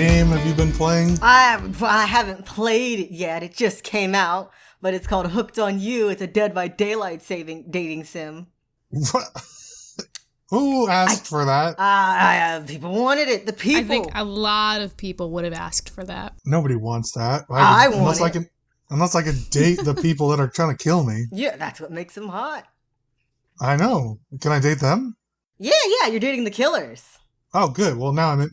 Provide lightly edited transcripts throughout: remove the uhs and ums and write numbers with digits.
game have you been playing? I haven't played it yet. It just came out, but it's called Hooked on You. It's a Dead by Daylight dating sim. What? Who asked for that? People wanted it. The people. I think a lot of people would have asked for that. Nobody wants that. I want it. Unless I can date the people that are trying to kill me. Yeah, that's what makes them hot. I know. Can I date them? Yeah, you're dating the killers. Oh, good. Well, now I'm in.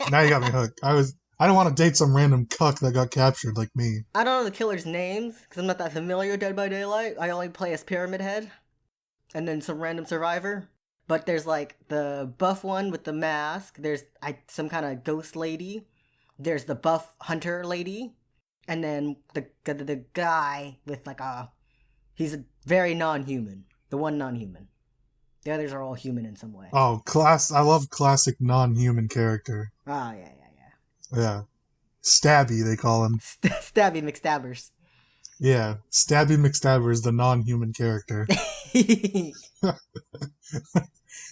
Now you got me hooked. I don't want to date some random cuck that got captured like me. I don't know the killers' names, because I'm not that familiar with Dead by Daylight. I only play as Pyramid Head, and then some random survivor. But there's, like, the buff one with the mask. There's some kind of ghost lady. There's the buff hunter lady. And then the guy with, like, he's a very non-human. The one non-human. The others are all human in some way. Oh, I love classic non-human character. Ah, yeah. Yeah. Stabby, they call him. Stabby McStabbers. Yeah. Stabby McStabbers, the non-human character.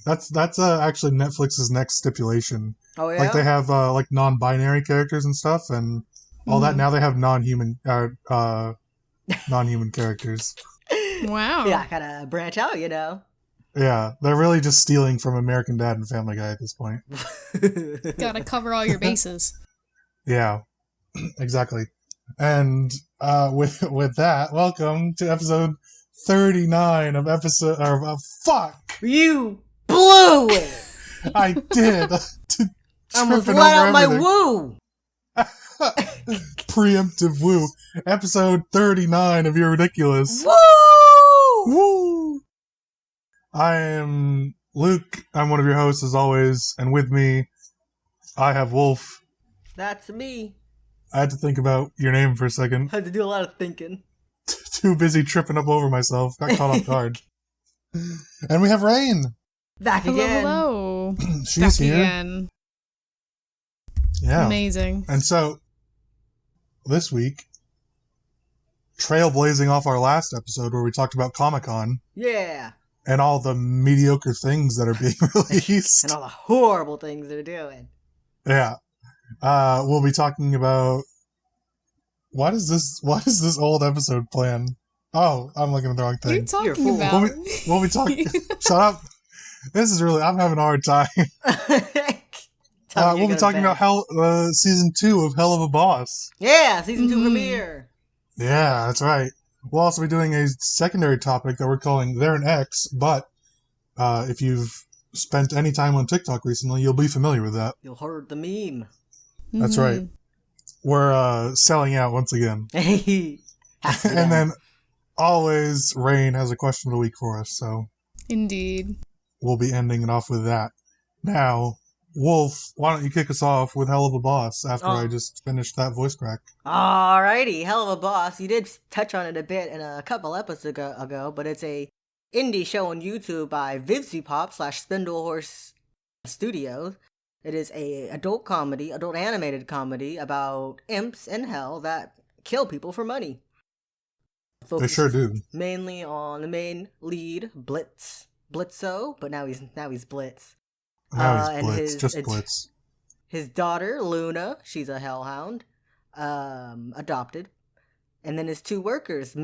That's actually Netflix's next stipulation. Oh, yeah? Like, they have, like, non-binary characters and stuff, and all that. Now they have non-human characters. Wow. Yeah, gotta branch out, you know. Yeah, they're really just stealing from American Dad and Family Guy at this point. Gotta cover all your bases. Yeah, exactly. And with that, welcome to episode 39 of fuck! You blew it! I did! I almost let out my woo! Preemptive woo. Episode 39 of You're Ridiculous. Woo! Woo! I am Luke. I'm one of your hosts as always, and with me, I have Wolf. That's me. I had to think about your name for a second. Had to do a lot of thinking. Too busy tripping up over myself. Got caught off guard. And we have Rain. Back again. Hello. She's Back here. Again. Yeah. Amazing. And so, this week, trailblazing off our last episode where we talked about Comic-Con. Yeah. And all the mediocre things that are being released. And all the horrible things they're doing. Yeah. We'll be talking about... What is this old episode plan? Oh, I'm looking at the wrong thing. What are you talking about? We'll be talking... Shut up. This is really... I'm having a hard time. We'll be talking about season 2 of Helluva Boss. Yeah, season 2 premiere. Yeah, that's right. We'll also be doing a secondary topic that we're calling They're an X, but if you've spent any time on TikTok recently, you'll be familiar with that. You'll heard the meme. That's right. We're selling out once again. And then, always, Rain has a question of the week for us, so... Indeed. We'll be ending it off with that. Now, Wolf, why don't you kick us off with Helluva Boss after I just finished that voice crack? Alrighty, Helluva Boss. You did touch on it a bit in a couple episodes ago, but it's a indie show on YouTube by VivziePop/Spindlehorse Studios. It is a adult animated comedy about imps in hell that kill people for money. They sure do. Mainly on the main lead, Blitzo, but now he's Blitz. Now he's Blitz, just Blitz. His daughter, Luna, she's a hellhound, adopted. And then his 2 workers,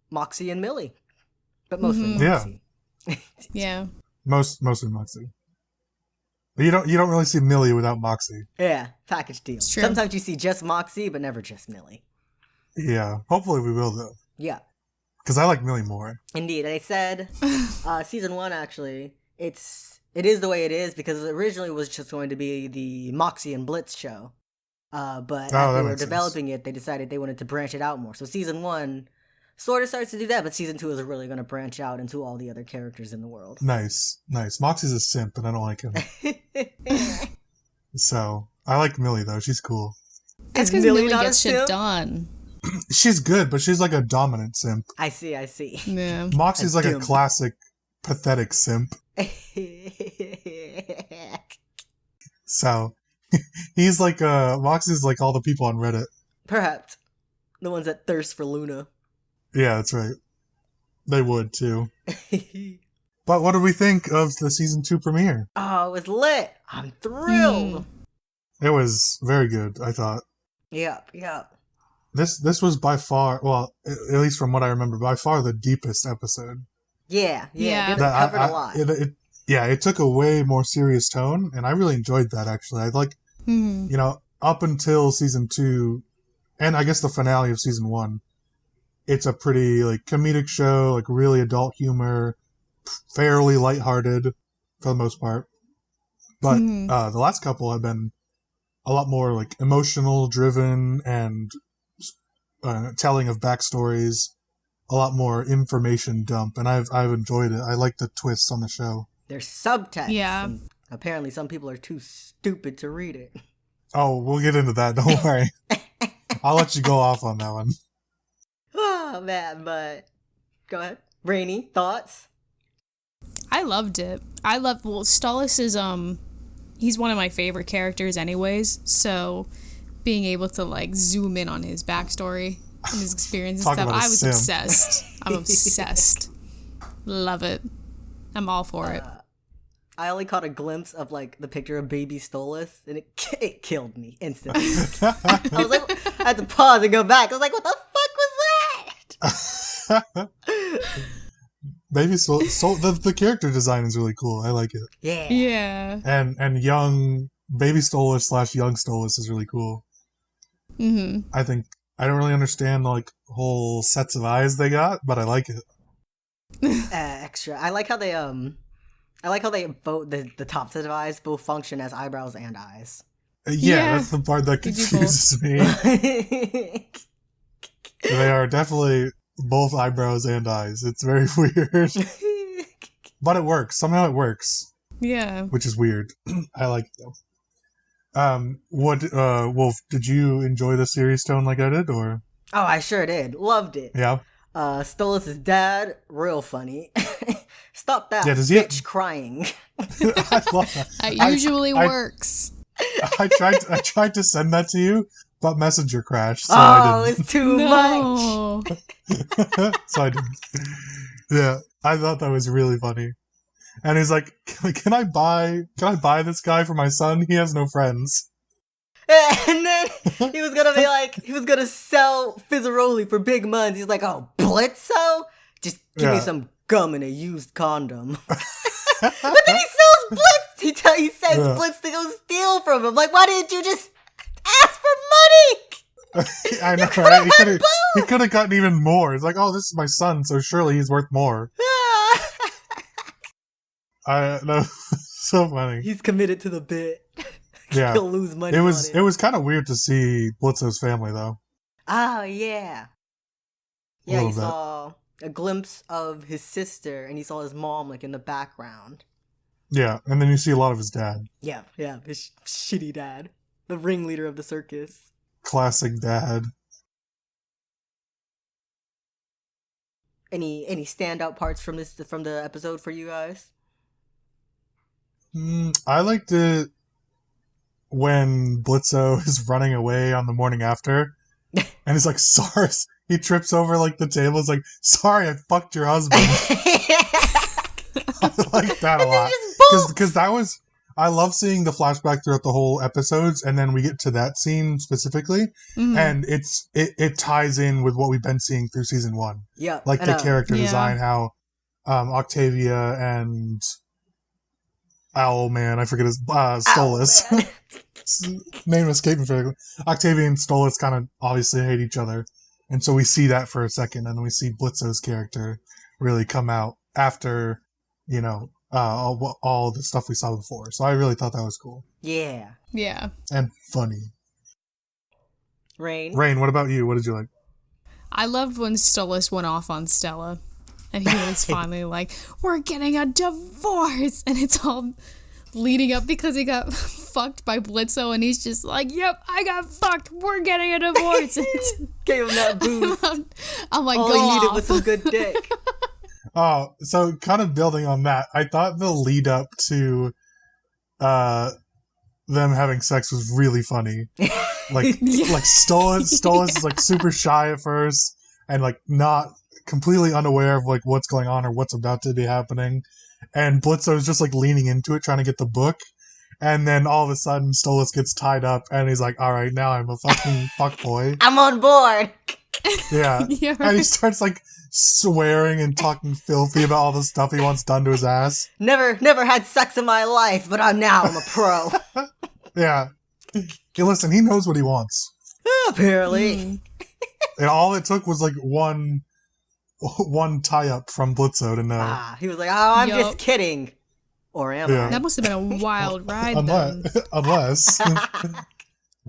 Moxie and Millie. But mostly Moxie. Yeah. Mostly Moxie. But you don't really see Millie without Moxie. Yeah, package deal. Sometimes you see just Moxie, but never just Millie. Yeah, hopefully we will, though. Yeah. Because I like Millie more. Indeed. They said, season 1, actually, it is the way it is because it originally was just going to be the Moxie and Blitz show. But as they were developing it, they decided they wanted to branch it out more. So season 1 sort of starts to do that, but season 2 is really going to branch out into all the other characters in the world. Nice. Moxie's a simp, and I don't like him. So, I like Millie, though. She's cool. That's because Millie gets shit done. She's good, but she's like a dominant simp. I see. Yeah. Moxie's like a classic, pathetic simp. So, he's like, Moxie's like all the people on Reddit. Perhaps. The ones that thirst for Luna. Yeah, that's right. They would, too. But what did we think of the season 2 premiere? Oh, it was lit. I'm thrilled. It was very good, I thought. Yep. This was by far, well, at least from what I remember, by far the deepest episode. Yeah. Yeah. It covered a lot. It took a way more serious tone, and I really enjoyed that, actually. I like, up until season 2, and I guess the finale of season 1, it's a pretty, like, comedic show, like, really adult humor, fairly lighthearted, for the most part. But the last couple have been a lot more, like, emotional driven and telling of backstories, a lot more information dump, and I've enjoyed it. I like the twists on the show. There's subtext. Yeah. And apparently some people are too stupid to read it. Oh, we'll get into that. Don't worry. I'll let you go off on that one. Oh, man, but... Go ahead. Rainy, thoughts? I loved it. Stolas is, he's one of my favorite characters anyways, so being able to, like, zoom in on his backstory and his experience and stuff, I was obsessed. I'm obsessed. Love it. I'm all for it. I only caught a glimpse of, like, the picture of baby Stolas, and it killed me instantly. I was like, I had to pause and go back. I was like, what the fuck was that? Baby the character design is really cool. I like it. Yeah. And young baby Stolas / young Stolas is really cool. I think I don't really understand like whole sets of eyes they got, but I like it. Extra. I like how they both the top set of eyes both function as eyebrows and eyes. Yeah, that's the part that confuses me. They are definitely both eyebrows and eyes. It's very weird. But it works. Somehow it works. Yeah. Which is weird. I like it though. Wolf, did you enjoy the series tone like I did, or? Oh, I sure did. Loved it. Yeah. Stolas' dad, real funny. Stop that bitch crying. I love that. That usually works. I tried to send that to you, but Messenger crashed, so I didn't. It's too much. So I didn't. Yeah, I thought that was really funny. And he's like, "Can I buy this guy for my son? He has no friends." And then he was gonna sell Fizzarolli for big money. He's like, "Oh, Blitzo? Just give me some gum and a used condom." But then he sells Blitz. He sends Blitz to go steal from him. Like, why didn't you just ask for money? I know, right? He could have gotten even more. It's like, oh, this is my son, so surely he's worth more. No, so funny. He's committed to the bit. Yeah, he'll lose money. It was kind of weird to see Blitzo's family though. Oh yeah, he saw a glimpse of his sister, and he saw his mom like in the background. Yeah, and then you see a lot of his dad. Yeah, his shitty dad, the ringleader of the circus. Classic dad. Any standout parts from the episode for you guys? I liked it when Blitzo is running away on the morning after, and he's like, "Sorry." He trips over like the table. It's like, "Sorry, I fucked your husband." I like that a lot because that was. I love seeing the flashback throughout the whole episodes, and then we get to that scene specifically, and it ties in with what we've been seeing through season 1. Yeah, like the character design, how Octavia and I forget his Stolas. Name escaping me. Octavia and Stolas kind of obviously hate each other, and so we see that for a second, and then we see Blitzo's character really come out after, all the stuff we saw before. So I really thought that was cool. Yeah. And funny. Rain, what about you? What did you like? I loved when Stolas went off on Stella. And he was finally like, "We're getting a divorce." And it's all leading up because he got fucked by Blitzo. And he's just like, "Yep, I got fucked. We're getting a divorce." Gave him that boost. I'm like, all he needed was some good dick. Oh, so kind of building on that, I thought the lead up to them having sex was really funny. Like Stolas is like super shy at first and like not completely unaware of like what's going on or what's about to be happening, and Blitzo is just like leaning into it, trying to get the book, And then all of a sudden, Stolas gets tied up, and he's like, all right, now I'm a fucking fuckboy. I'm on board. Yeah. Yeah, right. And he starts, like, swearing and talking filthy about all the stuff he wants done to his ass. Never had sex in my life, but I'm a pro. Yeah. Hey, listen, he knows what he wants. Apparently. And all it took was, like, one tie-up from Blitzo to know. He was like, oh, I'm Yup. just kidding. Or am Yeah. I? That must have been a wild ride then. Unless. All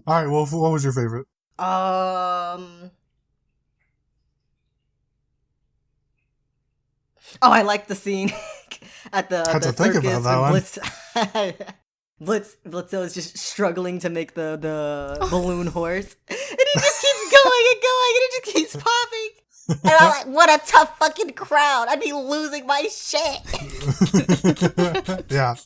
right, well, what was your favorite? Oh, I like the scene at the Had to think circus about when that Blitzo is just struggling to make the balloon horse, and he just keeps going and going, and it just keeps popping. And I'm like, what a tough fucking crowd! I'd be losing my shit. Yeah.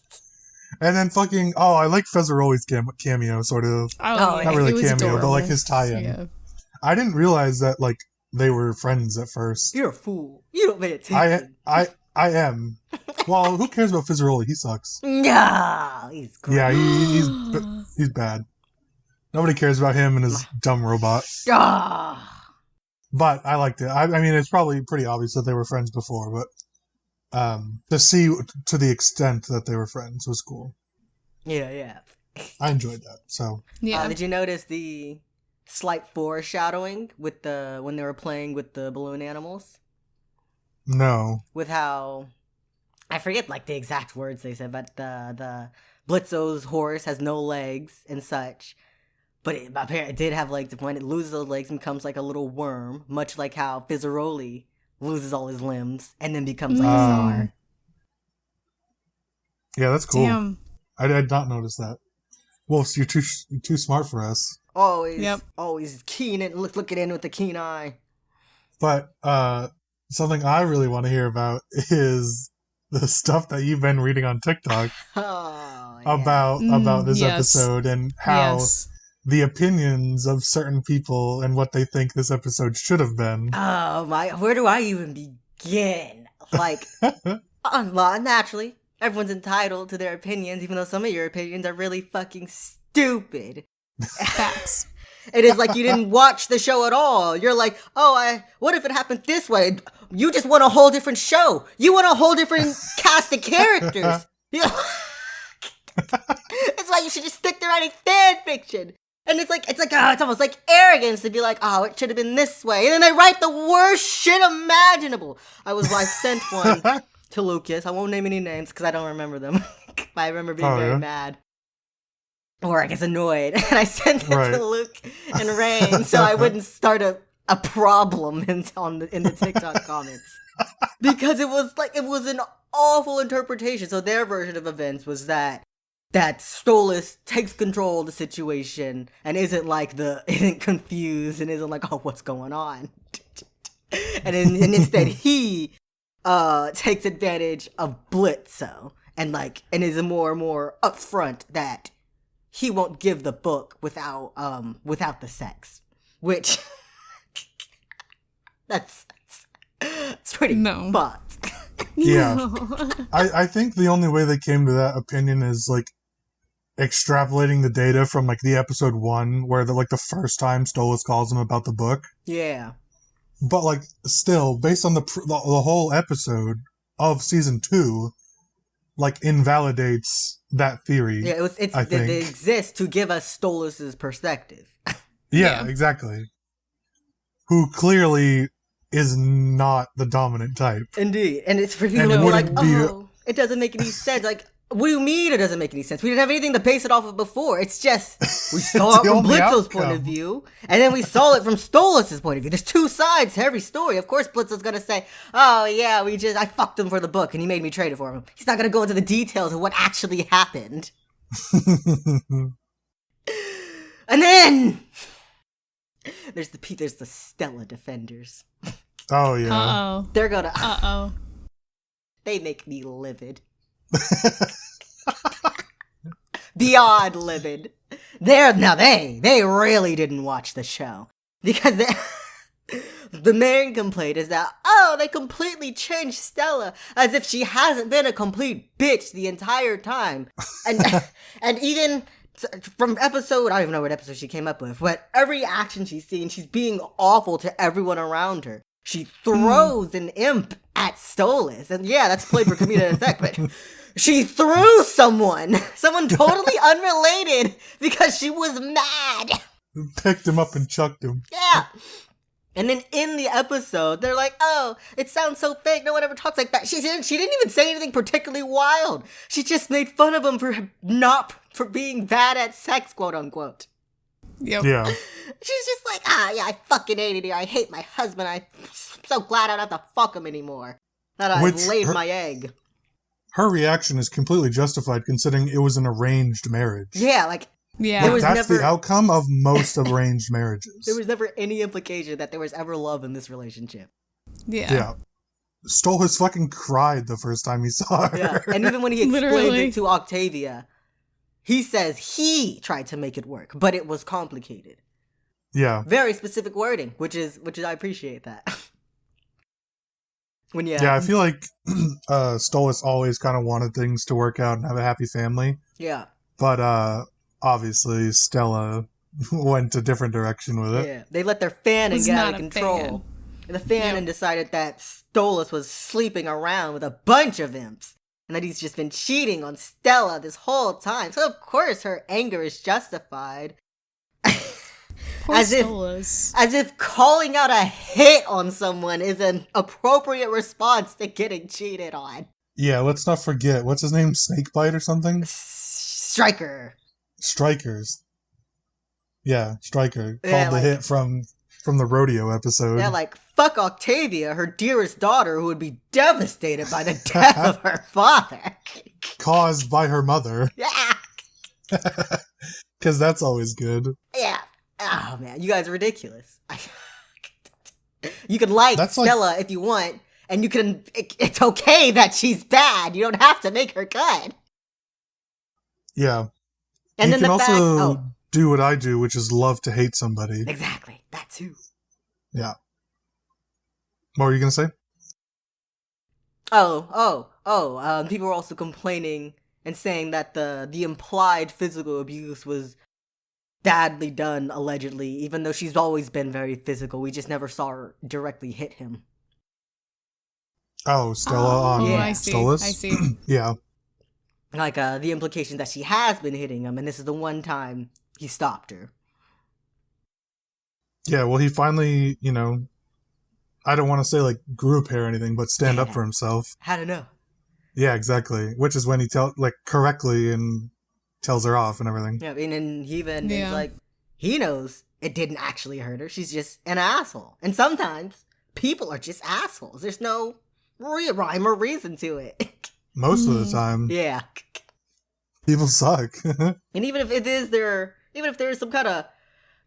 And then fucking, I like Fizzarolli's cameo, sort of. Oh, yeah. Not really it was cameo, but like adorable. his tie-in. Yeah. I didn't realize that, like, they were friends at first. You're a fool. You don't pay attention. I am. Well, who cares about Fizzarolli? He sucks. No, he's great. Yeah, he's bad. Nobody cares about him and his dumb robot. Ah. But I liked it. I mean, it's probably pretty obvious that they were friends before, but to see to the extent that they were friends was cool. Yeah. I enjoyed that. So Yeah. Did you notice the slight foreshadowing with when they were playing with the balloon animals? no, With how, I forget like the exact words they said, but the Blitzo's horse has no legs and such. But apparently it did have legs. When it loses those legs, it becomes like a little worm, much like how Fizzarolli loses all his limbs and then becomes like a czar. yeah, that's cool. Damn. I did not notice that. Wolf, you're too smart for us. Always keen and looking in with a keen eye. But something I really want to hear about is the stuff that you've been reading on TikTok about this yes. episode and how the opinions of certain people and what they think this episode should have been. Oh my! Where do I even begin? Like, naturally, everyone's entitled to their opinions, even though some of your opinions are really fucking stupid. Facts. It is like you didn't watch the show at all. You're like, what if it happened this way? You just want a whole different show. You want a whole different cast of characters. That's why you should just stick to writing fan fiction. And it's almost like arrogance to be like, it should have been this way. And then they write the worst shit imaginable. I sent one to Lucas. I won't name any names because I don't remember them. I remember being very mad. Or I guess annoyed. And I sent it to Luke and Rain so I wouldn't start a problem in the TikTok comments. Because it was an awful interpretation. So their version of events was that Stolas takes control of the situation and isn't confused and isn't like, what's going on? and instead he takes advantage of Blitzo and is more and more upfront that he won't give the book without the sex, which that's pretty fucked. Yeah. I think the only way they came to that opinion is extrapolating the data from the episode 1 where the first time Stolas calls him about the book. Yeah. But still, based on the whole episode of season 2, invalidates that theory. Yeah, it exists to give us Stolas' perspective. Yeah, exactly. Who clearly is not the dominant type. Indeed. And it's for you to be it doesn't make any sense. What do you mean it doesn't make any sense? We didn't have anything to base it off of before. It's just, we saw it from Blitzo's point of view, and then we saw it from Stolas' point of view. There's two sides to every story. Of course, Blitzo's gonna say, I fucked him for the book, and he made me trade it for him. He's not gonna go into the details of what actually happened. And then, there's the Stella defenders. Oh, yeah. Uh-oh. They're gonna... Uh-oh. They make me livid. Beyond livid. They really didn't watch the show because The main complaint is that, oh, they completely changed Stella as if she hasn't been a complete bitch the entire time. And and even from episode, I don't even know what episode she came up with, but every action she's seen, she's being awful to everyone around her. She throws an imp at Stolas. And yeah, that's played for comedic effect, but she threw someone totally unrelated because she was mad. Picked him up and chucked him. Yeah. And then in the episode, they're like, oh, it sounds so fake. No one ever talks like that. She didn't even say anything particularly wild. She just made fun of him for being bad at sex, quote unquote. Yep. Yeah. She's just like, yeah, I fucking hate it here. I hate my husband. I'm so glad I don't have to fuck him anymore. That I've laid my egg. Her reaction is completely justified considering it was an arranged marriage. Yeah, like, yeah. That's the outcome of most arranged marriages. There was never any implication that there was ever love in this relationship. Yeah. Stolas fucking cried the first time he saw her. Yeah, and even when he explained it to Octavia, he says he tried to make it work, but it was complicated. Yeah. Very specific wording, which is I appreciate that. Yeah, I feel like Stolas always kind of wanted things to work out and have a happy family. Yeah. But obviously Stella went a different direction with it. Yeah. They let their fanon get out of control. And the fanon decided that Stolas was sleeping around with a bunch of imps. And that he's just been cheating on Stella this whole time. So of course her anger is justified. As if calling out a hit on someone is an appropriate response to getting cheated on. Yeah, let's not forget, what's his name? Snakebite or something? Striker. Strikers. Yeah, Striker. Called the hit from the rodeo episode. Yeah, like, fuck Octavia, her dearest daughter, who would be devastated by the death of her father. Caused by her mother. Yeah. Because that's always good. Yeah. Oh, man, you guys are ridiculous. You can that's Stella if you want, and you can... It's okay that she's bad. You don't have to make her good. Yeah. And you then can also do what I do, which is love to hate somebody. Exactly. That too. Yeah. What were you going to say? People were also complaining and saying that the implied physical abuse was badly done, allegedly, even though she's always been very physical. We just never saw her directly hit him. Oh, Stella on Stolas? I see. Yeah. Like, the implication that she has been hitting him, and this is the one time he stopped her. Yeah, well, he finally, I don't want to say, like, grew a pair or anything, but stand up for himself. How to know? Yeah, exactly. Which is when he correctly and tells her off and everything. Yeah, and he even is like, he knows it didn't actually hurt her. She's just an asshole. And sometimes people are just assholes. There's no rhyme or reason to it. Most of the time. Yeah. People suck. And even if there is some kind of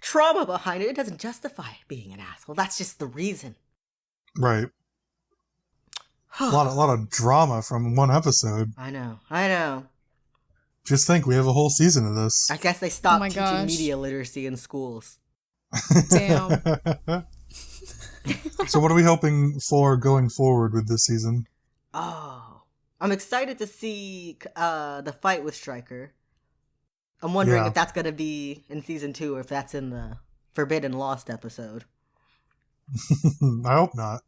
trauma behind it, it doesn't justify being an asshole. That's just the reason. Right. a lot of drama from one episode. I know. Just think, we have a whole season of this. I guess they stopped teaching media literacy in schools. Damn. So what are we hoping for going forward with this season? Oh, I'm excited to see the fight with Stryker. I'm wondering if that's going to be in season 2 or if that's in the Forbidden Lost episode. I hope not.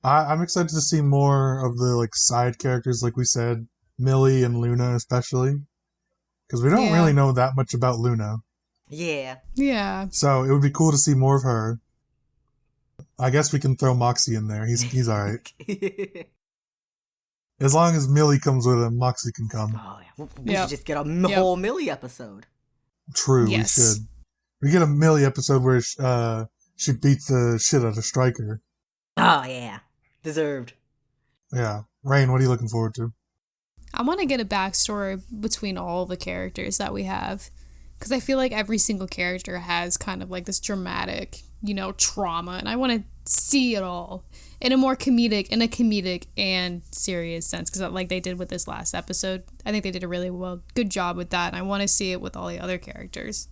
I'm excited to see more of the side characters, like we said, Millie and Luna especially, because we don't really know that much about Luna. Yeah. So it would be cool to see more of her. I guess we can throw Moxie in there. He's all right. As long as Millie comes with him, Moxie can come. Oh yeah, we should just get a whole Millie episode. True, we should. We get a Millie episode where she beats the shit out of Stryker. Oh yeah, deserved. Yeah, Rain, what are you looking forward to? I want to get a backstory between all the characters that we have, because I feel like every single character has kind of this dramatic, trauma, and I want to see it all in a comedic and serious sense, because like they did with this last episode, I think they did a really good job with that, and I want to see it with all the other characters.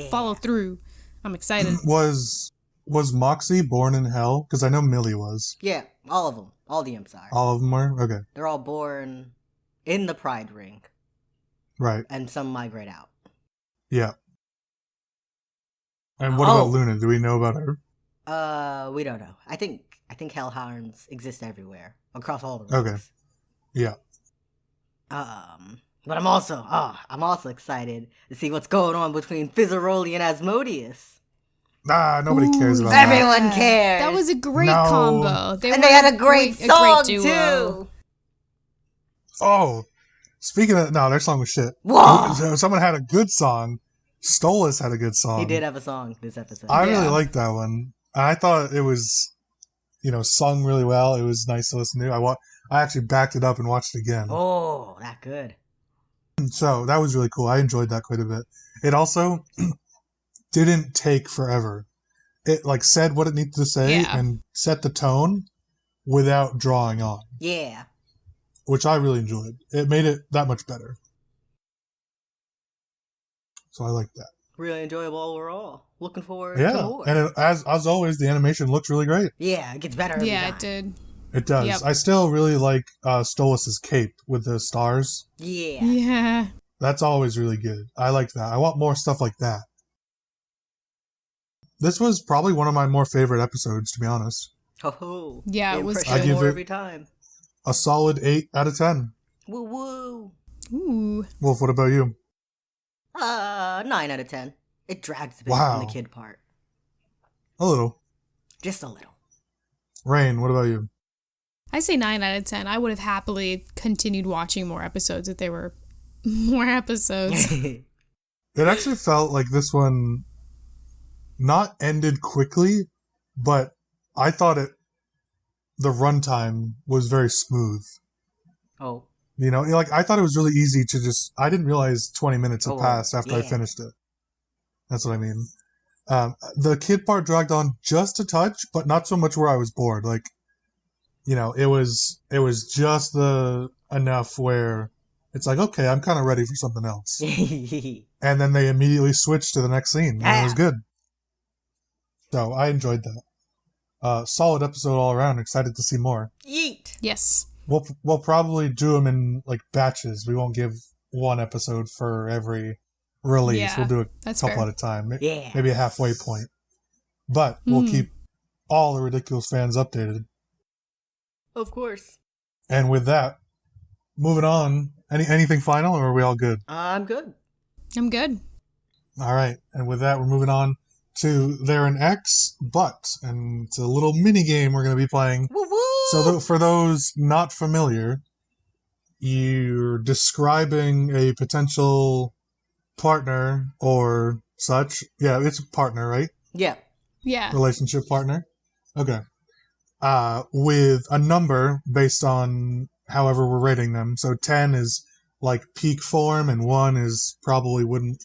Follow through. I'm excited. Was Was Moxie born in hell? Because I know Millie was. Yeah, all of them. All the imps are. All of them were? Okay. They're all born in the Pride Ring. Right. And some migrate out. Yeah. And what about Luna? Do we know about her? We don't know. I think hellhounds exist everywhere. Across all the rings. Okay. Yeah. But I'm also excited to see what's going on between Fizzarolli and Asmodeus. Nobody cares about that. Everyone cares. That was a great combo. They had a great song, too. Oh, speaking of... No, their song was shit. Whoa! Someone had a good song. Stolas had a good song. He did have a song this episode. I really liked that one. I thought it was, sung really well. It was nice to listen to. I actually backed it up and watched it again. Oh, that good. So that was really cool. I enjoyed that quite a bit. It also didn't take forever. It said what it needed to say and set the tone without drawing on. Yeah. Which I really enjoyed. It made it that much better. So I like that. Really enjoyable overall. Looking forward to more. And as always, the animation looks really great. Yeah, it gets better every time. It did. It does. Yep. I still really like Stolas' cape with the stars. Yeah. Yeah. That's always really good. I like that. I want more stuff like that. This was probably one of my more favorite episodes, to be honest. Oh, yeah, it was. I give more it every time. A solid 8 out of 10. Woo woo. Ooh. Wolf, what about you? 9 out of 10. It drags a bit on the kid part. A little. Just a little. Rain, what about you? I say 9 out of 10. I would have happily continued watching more episodes if there were more episodes. It actually felt like this one not ended quickly, but I thought the runtime was very smooth. Oh. I thought it was really easy to I didn't realize 20 minutes had passed after I finished it. That's what I mean. The kid part dragged on just a touch, but not so much where I was bored. It was just enough where it's like, okay, I'm kind of ready for something else. And then they immediately switched to the next scene, and it was good. So I enjoyed that. Solid episode all around. Excited to see more. Yeet. Yes. We'll probably do them in batches. We won't give one episode for every release. Yeah, we'll do a couple fair. at a time. Yeah. Maybe a halfway point. But we'll keep all the Ridiculous fans updated. Of course. And with that, moving on. Anything final, or are we all good? I'm good. I'm good. All right. And with that, we're moving on to They're an X, and it's a little mini game we're going to be playing. Woo-woo! So for those not familiar, you're describing a potential partner or such. Yeah, it's a partner, right? Yeah. Yeah. Relationship partner. Okay. With a number based on however we're rating them. So 10 is peak form, and 1 is probably wouldn't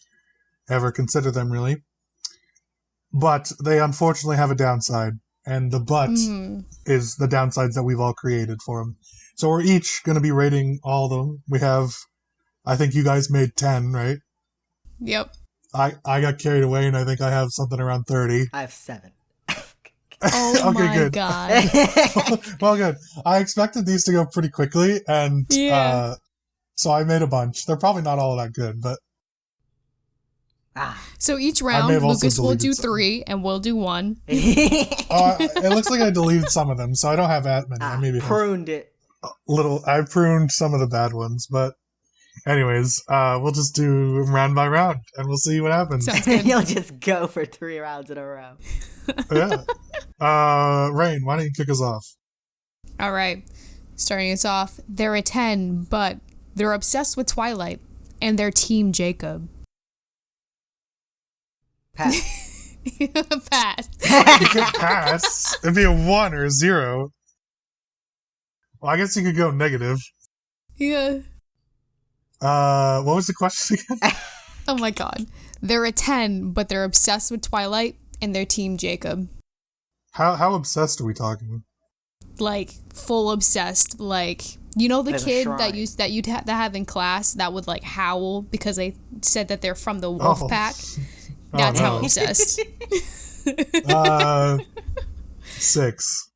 ever consider them really. But they unfortunately have a downside, and the but is the downsides that we've all created for them. So we're each going to be rating all of them. We have, I think you guys made 10, right? Yep. I got carried away, and I think I have something around 30. I have 7. Oh okay, my good. God. Well, good. I expected these to go pretty quickly, and so I made a bunch. They're probably not all that good, but... So each round, Lucas will do 3, and we'll do 1. It looks like I deleted some of them, so I don't have that many. I maybe pruned it. I pruned some of the bad ones, but anyways, we'll just do round by round, and we'll see what happens. You'll just go for 3 rounds in a row. Yeah. Rain, why don't you kick us off? All right. Starting us off, they're a 10, but they're obsessed with Twilight, and they're Team Jacob. Pass. Pass. You could pass. It'd be a 1 or a 0. Well, I guess you could go negative. Yeah. What was the question again? Oh my God. They're a 10, but they're obsessed with Twilight, and they're Team Jacob. How obsessed are we talking? Full obsessed. The kid that you'd have in class that would howl because they said that they're from the wolf pack? That's how obsessed. 6.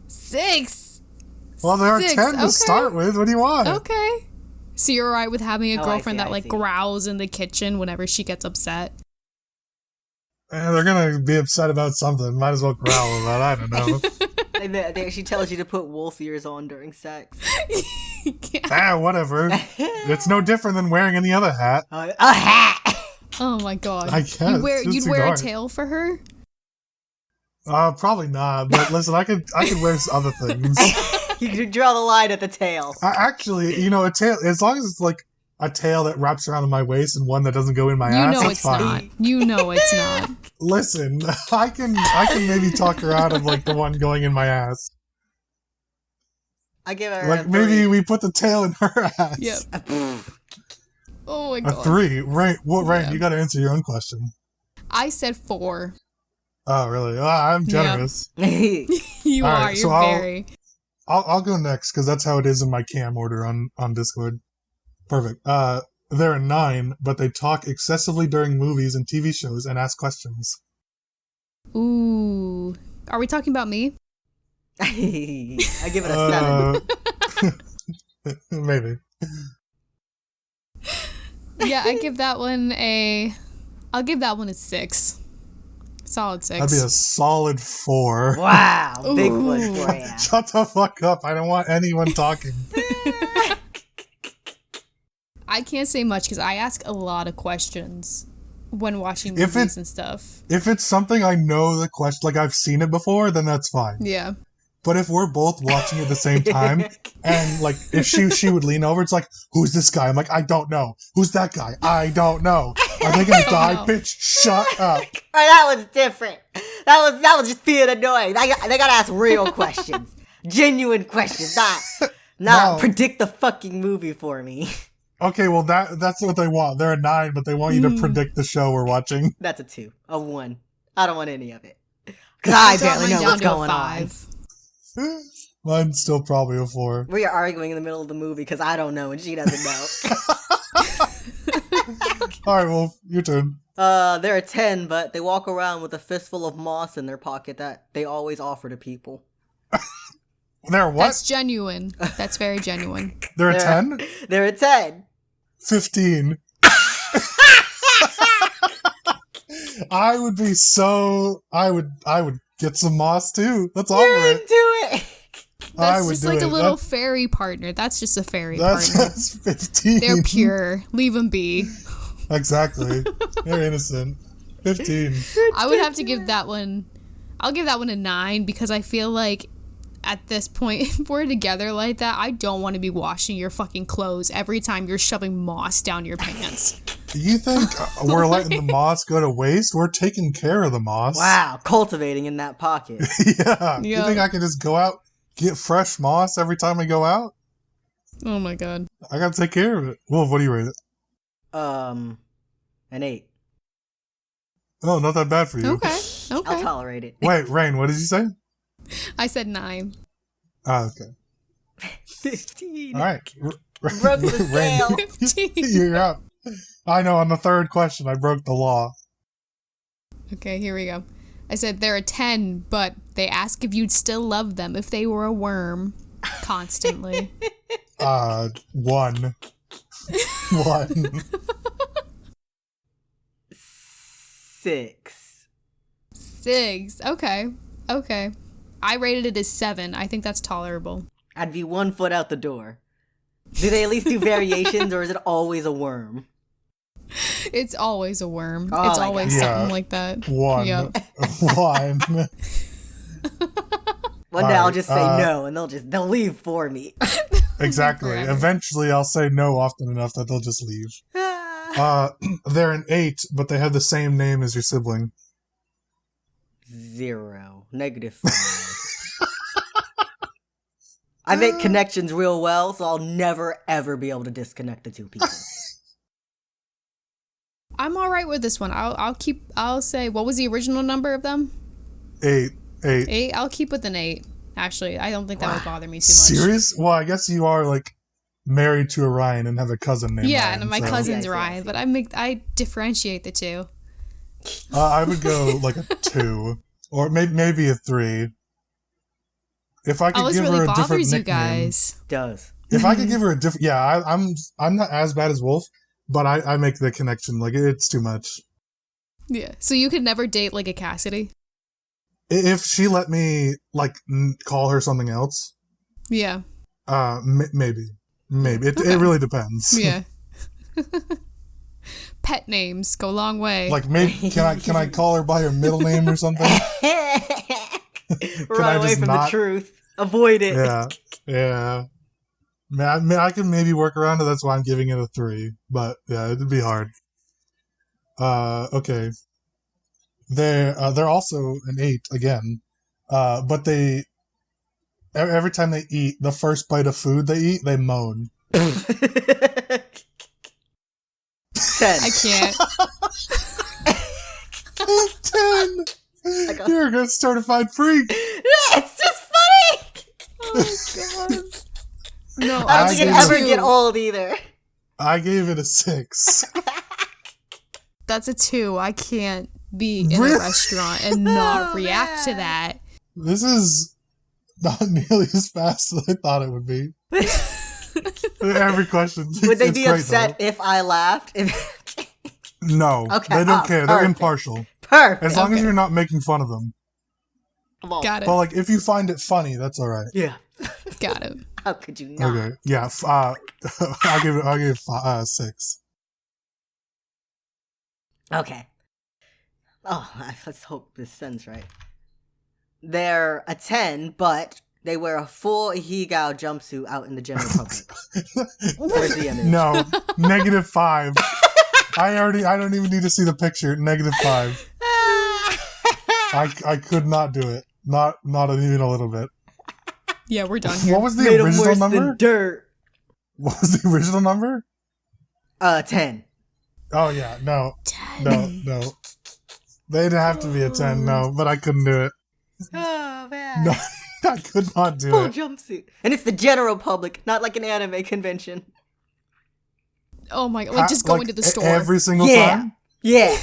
6. Well, there are 6. 10 to start with. What do you want? Okay. So you're alright with having a girlfriend that I see. growls in the kitchen whenever she gets upset? They're gonna be upset about something. Might as well growl about it. I don't know. She tells you to put wolf ears on during sex. Whatever. It's no different than wearing any other hat. A hat! Oh my god. I guess. You'd wear a dark. tail for her? Probably not. But listen, I could wear other things. You could draw the line at the tail. Actually, a tail. As long as it's like a tail that wraps around my waist and one that doesn't go in my ass. You know it's fine. not. You know it's not. Listen, I can maybe talk her out of like the one going in my ass. I give her like maybe we put the tail in her ass. Yep. Oh my god. A 3, right? Well, right. Yeah. You got to answer your own question. I said 4. Oh, really? I'm generous. You All are. right, so You're very. I'll go next because that's how it is in my cam order on Discord. Perfect. There are 9, but they talk excessively during movies and TV shows and ask questions. Ooh. Are we talking about me? I give it a 7. Maybe. Yeah, I'll give that one a 6. Solid 6. That'd be a solid 4. Wow, big Ooh. one for you. Shut the fuck up. I don't want anyone talking. I can't say much because I ask a lot of questions when watching movies and stuff. If it's something I know the question, like I've seen it before, then that's fine. Yeah. But if we're both watching at the same time, and like if she would lean over, it's like, who's this guy? I'm like, I don't know. Who's that guy? I don't know. Are they gonna die? know. Bitch, shut up. That was different. That was just being annoying. They gotta ask real questions, genuine questions, not No. predict the fucking movie for me. Okay, well that's what they want. They're a 9, but they want you to predict the show we're watching. That's a 2, a 1. I don't want any of it because I barely know what's going on. Mine's still probably a 4. We are arguing in the middle of the movie because I don't know and she doesn't know. Alright, well, your turn. There are 10, but they walk around with a fistful of moss in their pocket that they always offer to people. There are what? That's genuine. That's very genuine. There are 10? There are 10. 15. I would get some moss too. Let's offer You're it. into it. That's just like a little fairy partner. That's just a fairy partner. That's 15. They're pure. Leave them be. Exactly. They're innocent. 15. I would have to give that one. I'll give that one a 9 because I feel like at this point, if we're together like that, I don't want to be washing your fucking clothes every time you're shoving moss down your pants. You think we're letting the moss go to waste? We're taking care of the moss. Wow, cultivating in that pocket. Yeah. You think I can just go out, get fresh moss every time we go out? Oh my god. I gotta take care of it. Wolf, what do you rate it? An 8. Oh, not that bad for you. Okay. I'll tolerate it. Wait, Rain, what did you say? I said 9. Oh, okay. 15. All right. Broke the scale. 15. You're up. I know, on the third question, I broke the law. Okay, here we go. I said there are 10, but they ask if you'd still love them if they were a worm. Constantly. 1. 1. 6. 6. Okay. I rated it as 7. I think that's tolerable. I'd be 1 foot out the door. Do they at least do variations, or is it always a worm? It's always a worm. Oh It's my always God. something like that. 1. Yep. 1. One day I'll Alright, just say no, and they'll leave for me. Exactly. Forever. Eventually, I'll say no often enough that they'll just leave. They're an 8, but they have the same name as your sibling. 0. -5. I make connections real well, so I'll never ever be able to disconnect the two people. I'm all right with this one. I'll say, what was the original number of them? 8. 8. I'll keep with an 8. Actually, I don't think that would bother me too much. Serious? Well, I guess you are like married to a Ryan and have a cousin named Ryan. And my so. cousin's Yeah, I see. Ryan, but I differentiate the two. I would go like a 2 or maybe a 3. If I could this give really her a different bothers you nickname, guys. Does. if I could give her a different, yeah, I'm not as bad as Wolf, but I make the connection. Like it's too much. Yeah. So you could never date like a Cassidy? If she let me like call her something else, Yeah. maybe it really depends. Yeah. Pet names go a long way. Like maybe can I call her by her middle name or something? Run away from the truth. Avoid it. Yeah. Man, I can maybe work around it. That's why I'm giving it a 3. But yeah, it'd be hard. Okay. They're also an 8 again. But they every time they eat, the first bite of food they eat, they moan. 10. I can't. 10. You're a good certified freak. It's just funny. Oh god. No, I don't think it ever 2. get old either. I gave it a 6. That's a 2. I can't be in a restaurant and not react to that. This is not nearly as fast as I thought it would be. Every question. Would they be upset if I laughed? No. Okay. They don't care. They're Perfect. impartial. Perfect. As long as you're not making fun of them. Come on. Got it. But like, if you find it funny, that's all right. Yeah. Got it. How could you not? Okay. Yeah. I'll give it 6. Okay. Oh, let's hope this sends right. They're a 10, but they wear a full hideout jumpsuit out in the general public. Where's the image? No. -5. I don't even need to see the picture. -5. I could not do it. Not even a little bit. Yeah, we're done here. What was the Made 'em original worse number? than dirt. What was the original number? 10. Oh yeah, no. 10. No. They'd have to be a 10, no, but I couldn't do it. Oh, man. No, I could not do Full it. jumpsuit. And it's the general public, not like an anime convention. Oh my god. Like just going to the store. Every single Yeah. time? Yeah.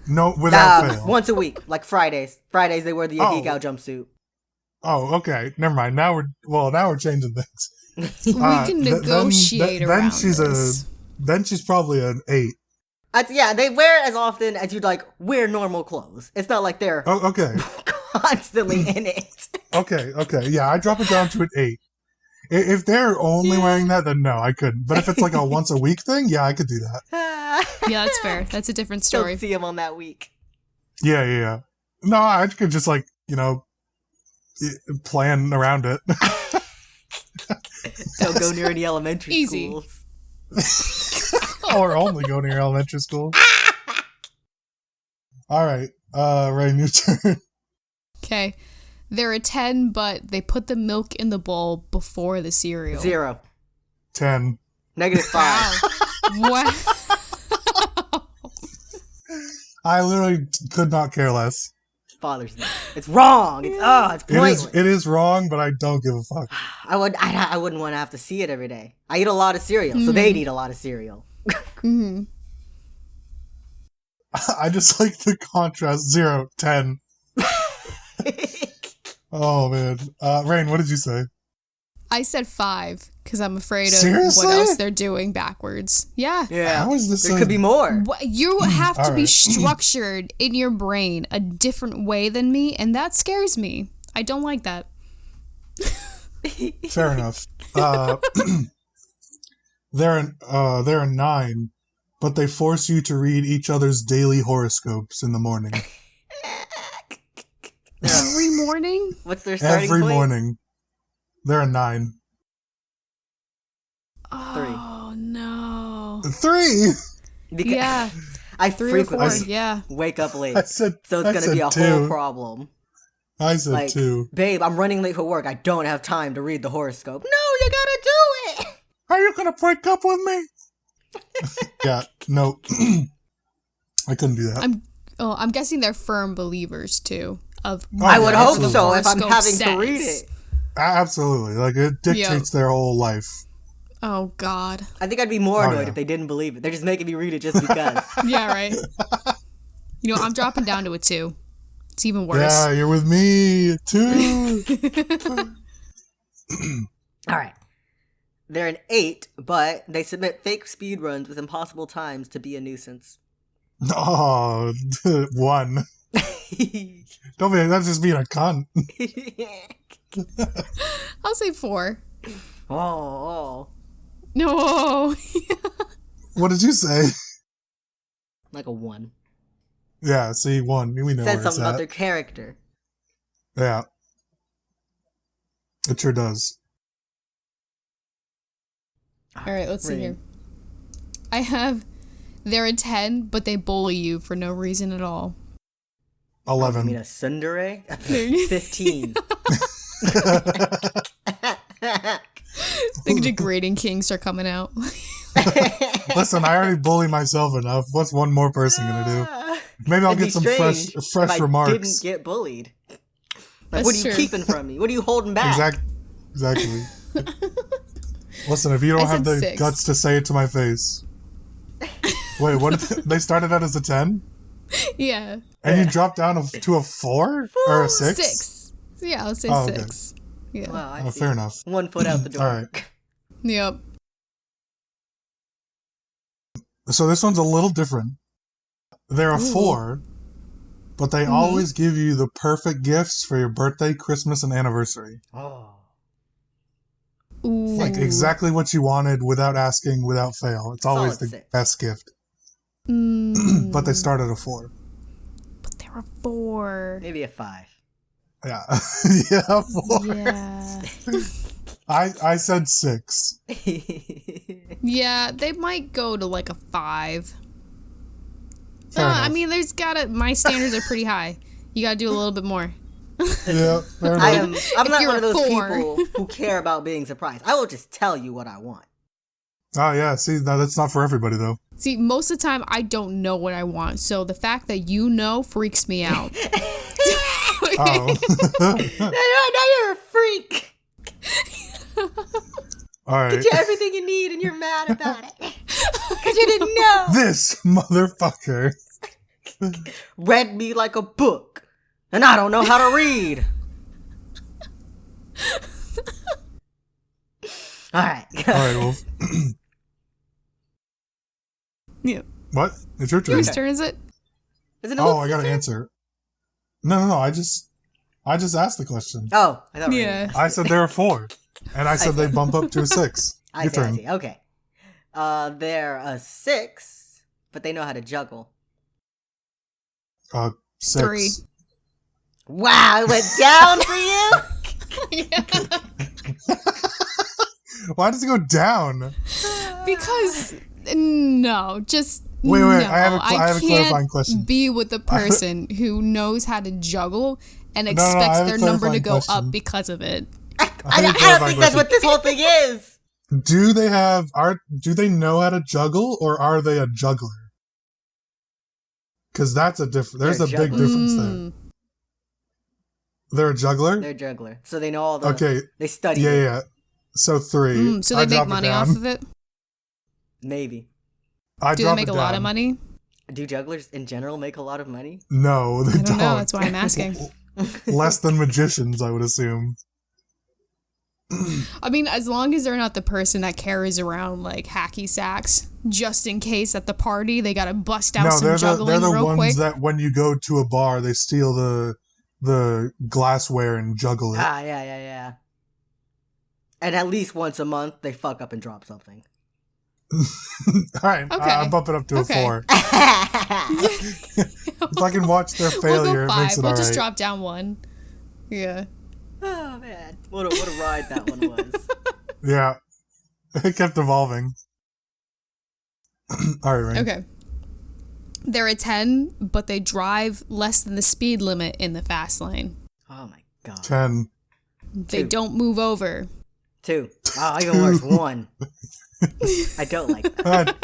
No, without fail. Once a week, like Fridays. Fridays they wear the hideout jumpsuit. Oh, okay. Never mind. Now we're changing things. We can negotiate around this. Then she's probably an 8. Yeah, they wear it as often as you'd like wear normal clothes. It's not like they're Oh, okay. constantly in it. Okay. Yeah, I drop it down to an 8. If they're only wearing that, then no, I couldn't. But if it's like a once a week thing, yeah, I could do that. Yeah, that's fair. That's a different story. Don't see them on that week. Yeah. No, I could just like, plan around it. Don't go near any elementary Easy. schools. Or only go to your elementary school. Alright, Rain, your turn. Okay. They're a 10, but they put the milk in the bowl before the cereal. 0. 10. -5. Wow. I literally could not care less. Bothers me. It's wrong. It's pointless. It is wrong, but I don't give a fuck. I wouldn't want to have to see it every day. I eat a lot of cereal, so they'd eat a lot of cereal. Mm-hmm. I just like the contrast. 0, 10. Oh, man. Rain, what did you say? I said 5 because I'm afraid of Seriously? what else they're doing backwards. Yeah. Yeah. How is this There could be more. You have to be Alright. structured in your brain a different way than me, and that scares me. I don't like that. Fair enough. They're a 9, but they force you to read each other's daily horoscopes in the morning. Every morning? What's their starting Every point? morning. They're a 9. Oh, no. 3? Because Yeah. I 3 or 4. frequently Yeah. wake up late, I said so it's I gonna be a said whole 2. problem. I said Like, 2. babe, I'm running late for work. I don't have time to read the horoscope. No, you gotta do it. Are you gonna break up with me? Yeah, no. I couldn't do that. I'm guessing they're firm believers too. Of I would yeah, hope absolutely. so if I'm horoscope having says. to read it. Absolutely. Like, it dictates their whole life. Oh God. I think I'd be more Oh, annoyed yeah. if they didn't believe it. They're just making me read it just because. Yeah. Right. You know, I'm dropping down to a 2. It's even worse. Yeah, you're with me, 2. All right. They're an 8, but they submit fake speedruns with impossible times to be a nuisance. Oh, 1. Don't be, that's just being a cunt. I'll say 4. Oh. No. What did you say? Like a 1. Yeah, see, 1. We know Says where something it's about at. their character. Yeah. It sure does. All right, let's see Really? here. I have, they're a 10, but they bully you for no reason at all. 11. Oh, you mean a tsundere? 15. The degrading kings are coming out. Listen, I already bully myself enough. What's one more person gonna do? Maybe I'll It'd get be some strange fresh if remarks. I didn't get bullied. Like, That's what are you true. keeping from me? What are you holding back? Exactly. Listen, if you don't I have said the 6. guts to say it to my face. Wait, what? They started out as a 10? Yeah. And you dropped down to a 4? Or a 6? 6. Yeah, I'll say Oh, okay. 6. Yeah. Wow, I see. Fair enough. 1 foot out the door. All right. Yep. So this one's a little different. They're a Ooh. 4, but they always give you the perfect gifts for your birthday, Christmas, and anniversary. Oh. Ooh. Like exactly what you wanted without asking, without fail. It's always Solid the 6. best gift. But they start at a 4. But they're a 4. Maybe a 5. Yeah. Yeah, 4. Yeah. I said 6. Yeah, they might go to like a 5. Fair I enough. mean, my standards are pretty high. You gotta do a little bit more. Yeah, fair enough. I'm not you're one of a those 4. people who care about being surprised. I will just tell you what I want. Oh, yeah. See, no, that's not for everybody, though. See, most of the time, I don't know what I want. So the fact that you know freaks me out. Oh. Now you're a freak. All right. Get you everything you need and you're mad about it. Because you didn't know. This motherfucker. Read me like a book. And I don't know how to read. Alright. All right, well. Yeah. What? It's your turn. Whose turn is it? Isn't it Oh, I Luke's gotta turn? answer. No. I just asked the question. Oh, I thought Yeah. I said they're a 4. And I said they bump up to a 6. I Your see, I turn. see. Okay. They're a 6, but they know how to juggle. 6. 3. Wow, it went down for you? Yeah. Why does it go down? Because no, just Wait, no. I have a can't clarifying question. Be with a person who knows how to juggle and I expects have a their number to clarifying go question. up because of it. I don't think that's what this whole thing is. Do they know how to juggle, or are they a juggler? Because there's They're a big jugglers. difference there. They're a juggler? They're a juggler. So they know all the... Okay. They study Yeah, it. yeah. So 3. So I they drop make it money down. off of it. Maybe. I Do drop they make it a lot down. of money? Do jugglers in general make a lot of money? No, they I don't know. That's why I'm asking. Less than magicians, I would assume. I mean, as long as they're not the person that carries around like hacky sacks, just in case at the party they gotta bust out No, some they're juggling the real ones quick. that when you go to a bar, they steal the glassware and juggle it. Yeah. And at least once a month, they fuck up and drop something. All right, Okay. I'll bump it up to a Okay. 4. If I can watch their failure, we'll go it makes 5. it We'll all just right. drop down 1. Yeah. Oh, man. What a ride that one was. Yeah, it kept evolving. All right, Rain. Okay. They're a 10, but they drive less than the speed limit in the fast lane. Oh, my God. 10. They 2. don't move over. 2. Oh, even worse. 1. I don't like that.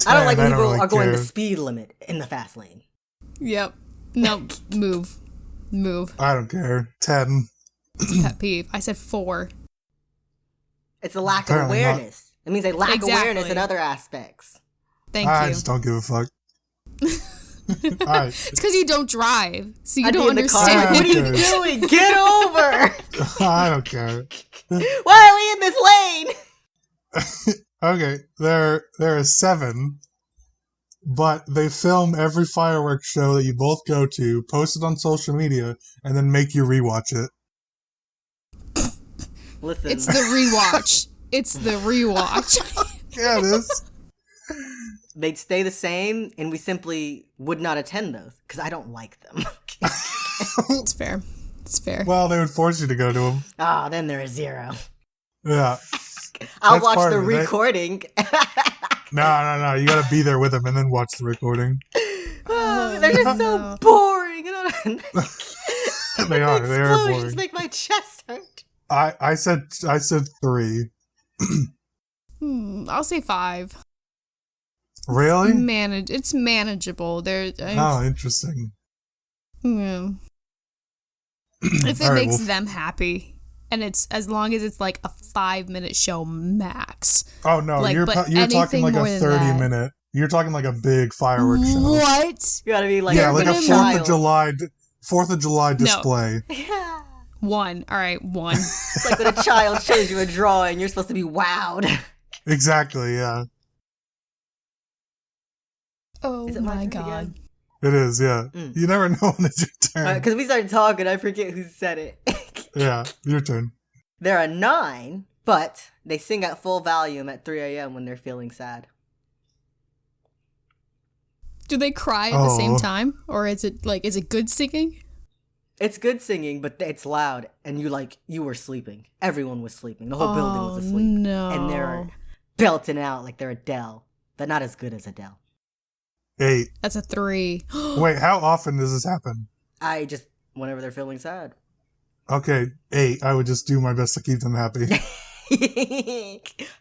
I don't like when I don't people really are going the care. speed limit in the fast lane. Yep. No, move. I don't care. 10. It's a pet peeve. I said 4. It's a lack Apparently of not. awareness. It means they lack Exactly. awareness in other aspects. Thank I you. just don't give a fuck. Right. It's because you don't drive, so you I'd be don't in the car. understand. What are you doing? Get over! I don't care. Why are we in this lane? Okay, there are 7, but they film every fireworks show that you both go to, post it on social media, and then make you rewatch it. Listen. It's the rewatch. It's the rewatch. Yeah, it is. They'd stay the same, and we simply would not attend those, because I don't like them. It's fair. It's fair. Well, they would force you to go to them. Ah, then there is 0. Yeah. I'll That's watch part the of it, right? recording. No. You gotta be there with them and then watch the recording. They're just so boring. They are. The They are explosions boring. make my chest hurt. I said 3. I'll say 5. Really? It's manageable. Oh, interesting. Yeah. If it All right, makes them happy, and it's as long as it's like a 5-minute show max. Oh no, Like, you're but talking like anything a more than 30-minute. You're talking like a big fireworks show. What? You gotta be like, Yeah, like a child. 4th of July display. Yeah. 1. All right, 1. It's like when a child shows you a drawing, you're supposed to be wowed. Exactly. Yeah, Oh Is it my my turn god. again? it is. Yeah, you never know when it's your turn. Because we started talking, I forget who said it. Yeah, your turn. There are 9, but they sing at full volume at 3 a.m. when they're feeling sad. Do they cry at the same Oh. time, or is it good singing? It's good singing, but it's loud, and you were sleeping. Everyone was sleeping. The whole building was asleep. No. And they're belting out like they're Adele, but not as good as Adele. 8. That's a 3. Wait, how often does this happen? Whenever they're feeling sad. Okay, 8. I would just do my best to keep them happy.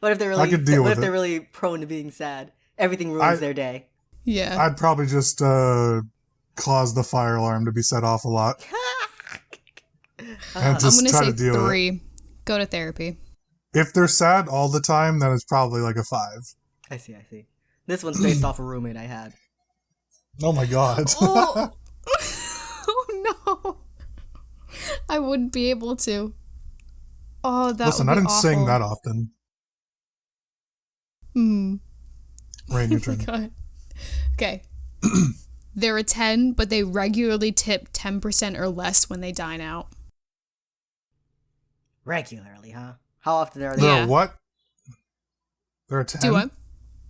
What if they're really? I could deal what with if they're it. really prone to being sad? Everything ruins their day. Yeah. I'd probably just cause the fire alarm to be set off a lot. And I'm just gonna try say to deal with it. 3. Go to therapy. If they're sad all the time, then it's probably like a 5. I see. This one's based off a roommate I had. Oh my god. Oh. Oh no. I wouldn't be able to. Oh, that Listen, would I be didn't awful. sing that often. Rain, your turn. God. Okay. They're a 10, but they regularly tip 10% or less when they dine out. Regularly, huh? How often are they? They're Yeah. what? They're a 10? Do what?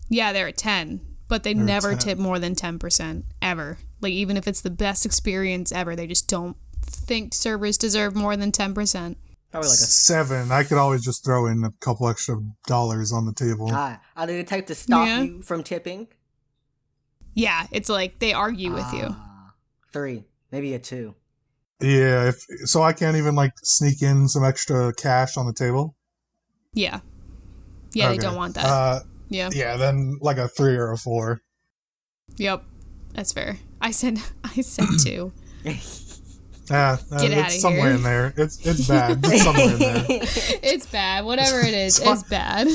Yeah, they're a 10, but they They're a never 10. tip more than 10%, ever. Like, even if it's the best experience ever, they just don't think servers deserve more than 10%. Probably like a 7. I could always just throw in a couple extra dollars on the table. Are they the type to stop Yeah. you from tipping? Yeah, it's like they argue with you. 3, maybe a 2. Yeah, so I can't even like sneak in some extra cash on the table? Yeah. Yeah, Okay. they don't want that. Yeah. Yeah, then like a 3 or a 4. Yep. That's fair. I said 2. Yeah, Get outta it's somewhere here. in there. It's bad. It's somewhere in there. It's bad. Whatever it is, So- it's bad.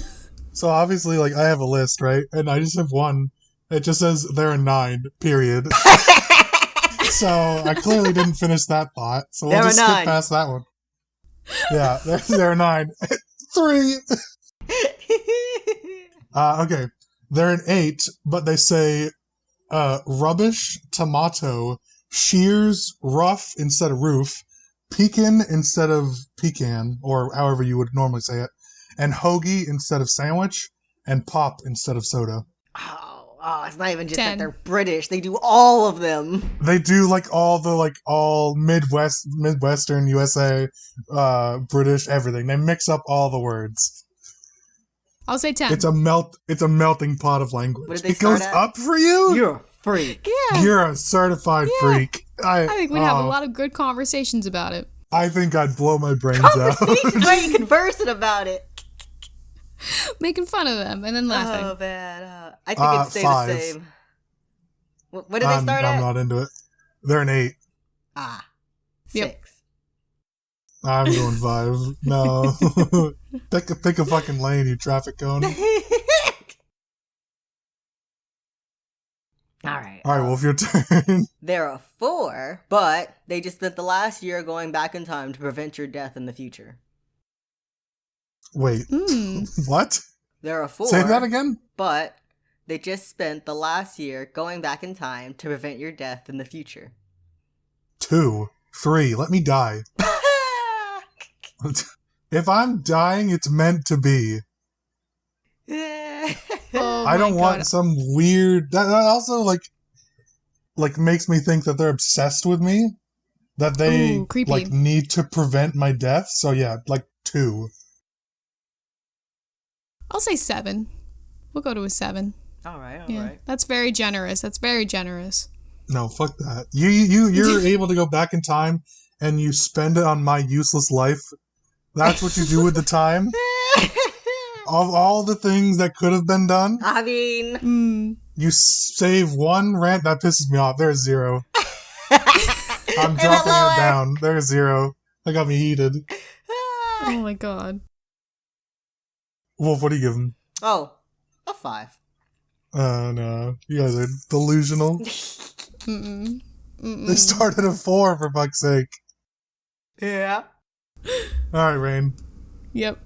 So obviously, like, I have a list, right? And I just have one. It just says there are 9, period. So I clearly didn't finish that thought. So we'll There are just skip 9. past that one. Yeah, there are 9. 3! Okay. They're an 8, but they say rubbish, tomato, shears, rough instead of roof, pecan instead of pecan, or however you would normally say it, and hoagie instead of sandwich, and pop instead of soda. Oh, it's not even just 10. that they're British. They do all of them. They do all Midwestern USA, British, everything. They mix up all the words. I'll say 10. It's a melting pot of language. What did they It goes start at? up for you? You're a freak. Yeah. You're a certified freak. I think we'd have a lot of good conversations about it. I think I'd blow my brains out. Why are you conversing about it? Making fun of them and then laughing. Oh, man. I think it'd stay 5. the same. What did they start I'm at? not into it. They're an 8. 6. Yep. I'm going 5. No. pick a fucking lane, you traffic cone. All right. All right, Wolf, your turn. There are 4, but they just spent the last year going back in time to prevent your death in the future. Wait, what? There are 4. Say that again? But they just spent the last year going back in time to prevent your death in the future. 2, 3, let me die. If I'm dying, it's meant to be. Oh I don't my want God. some weird... That also, like makes me think that they're obsessed with me. That they, Ooh, creepy. like, need to prevent my death. So, yeah, like, 2. I'll say 7. We'll go to a 7. All right. Yeah, that's very generous. That's very generous. No, fuck that. You're able to go back in time and you spend it on my useless life. That's what you do with the time. Of all the things that could have been done, I mean... you save one rant. That pisses me off. There's 0. I'm dropping it down. There's 0. That got me heated. Oh my God. Wolf, what do you give him? Oh, a 5. Oh, no. You guys are delusional. Mm-mm. Mm-mm. They started at 4, for fuck's sake. Yeah. Alright, Rain. Yep.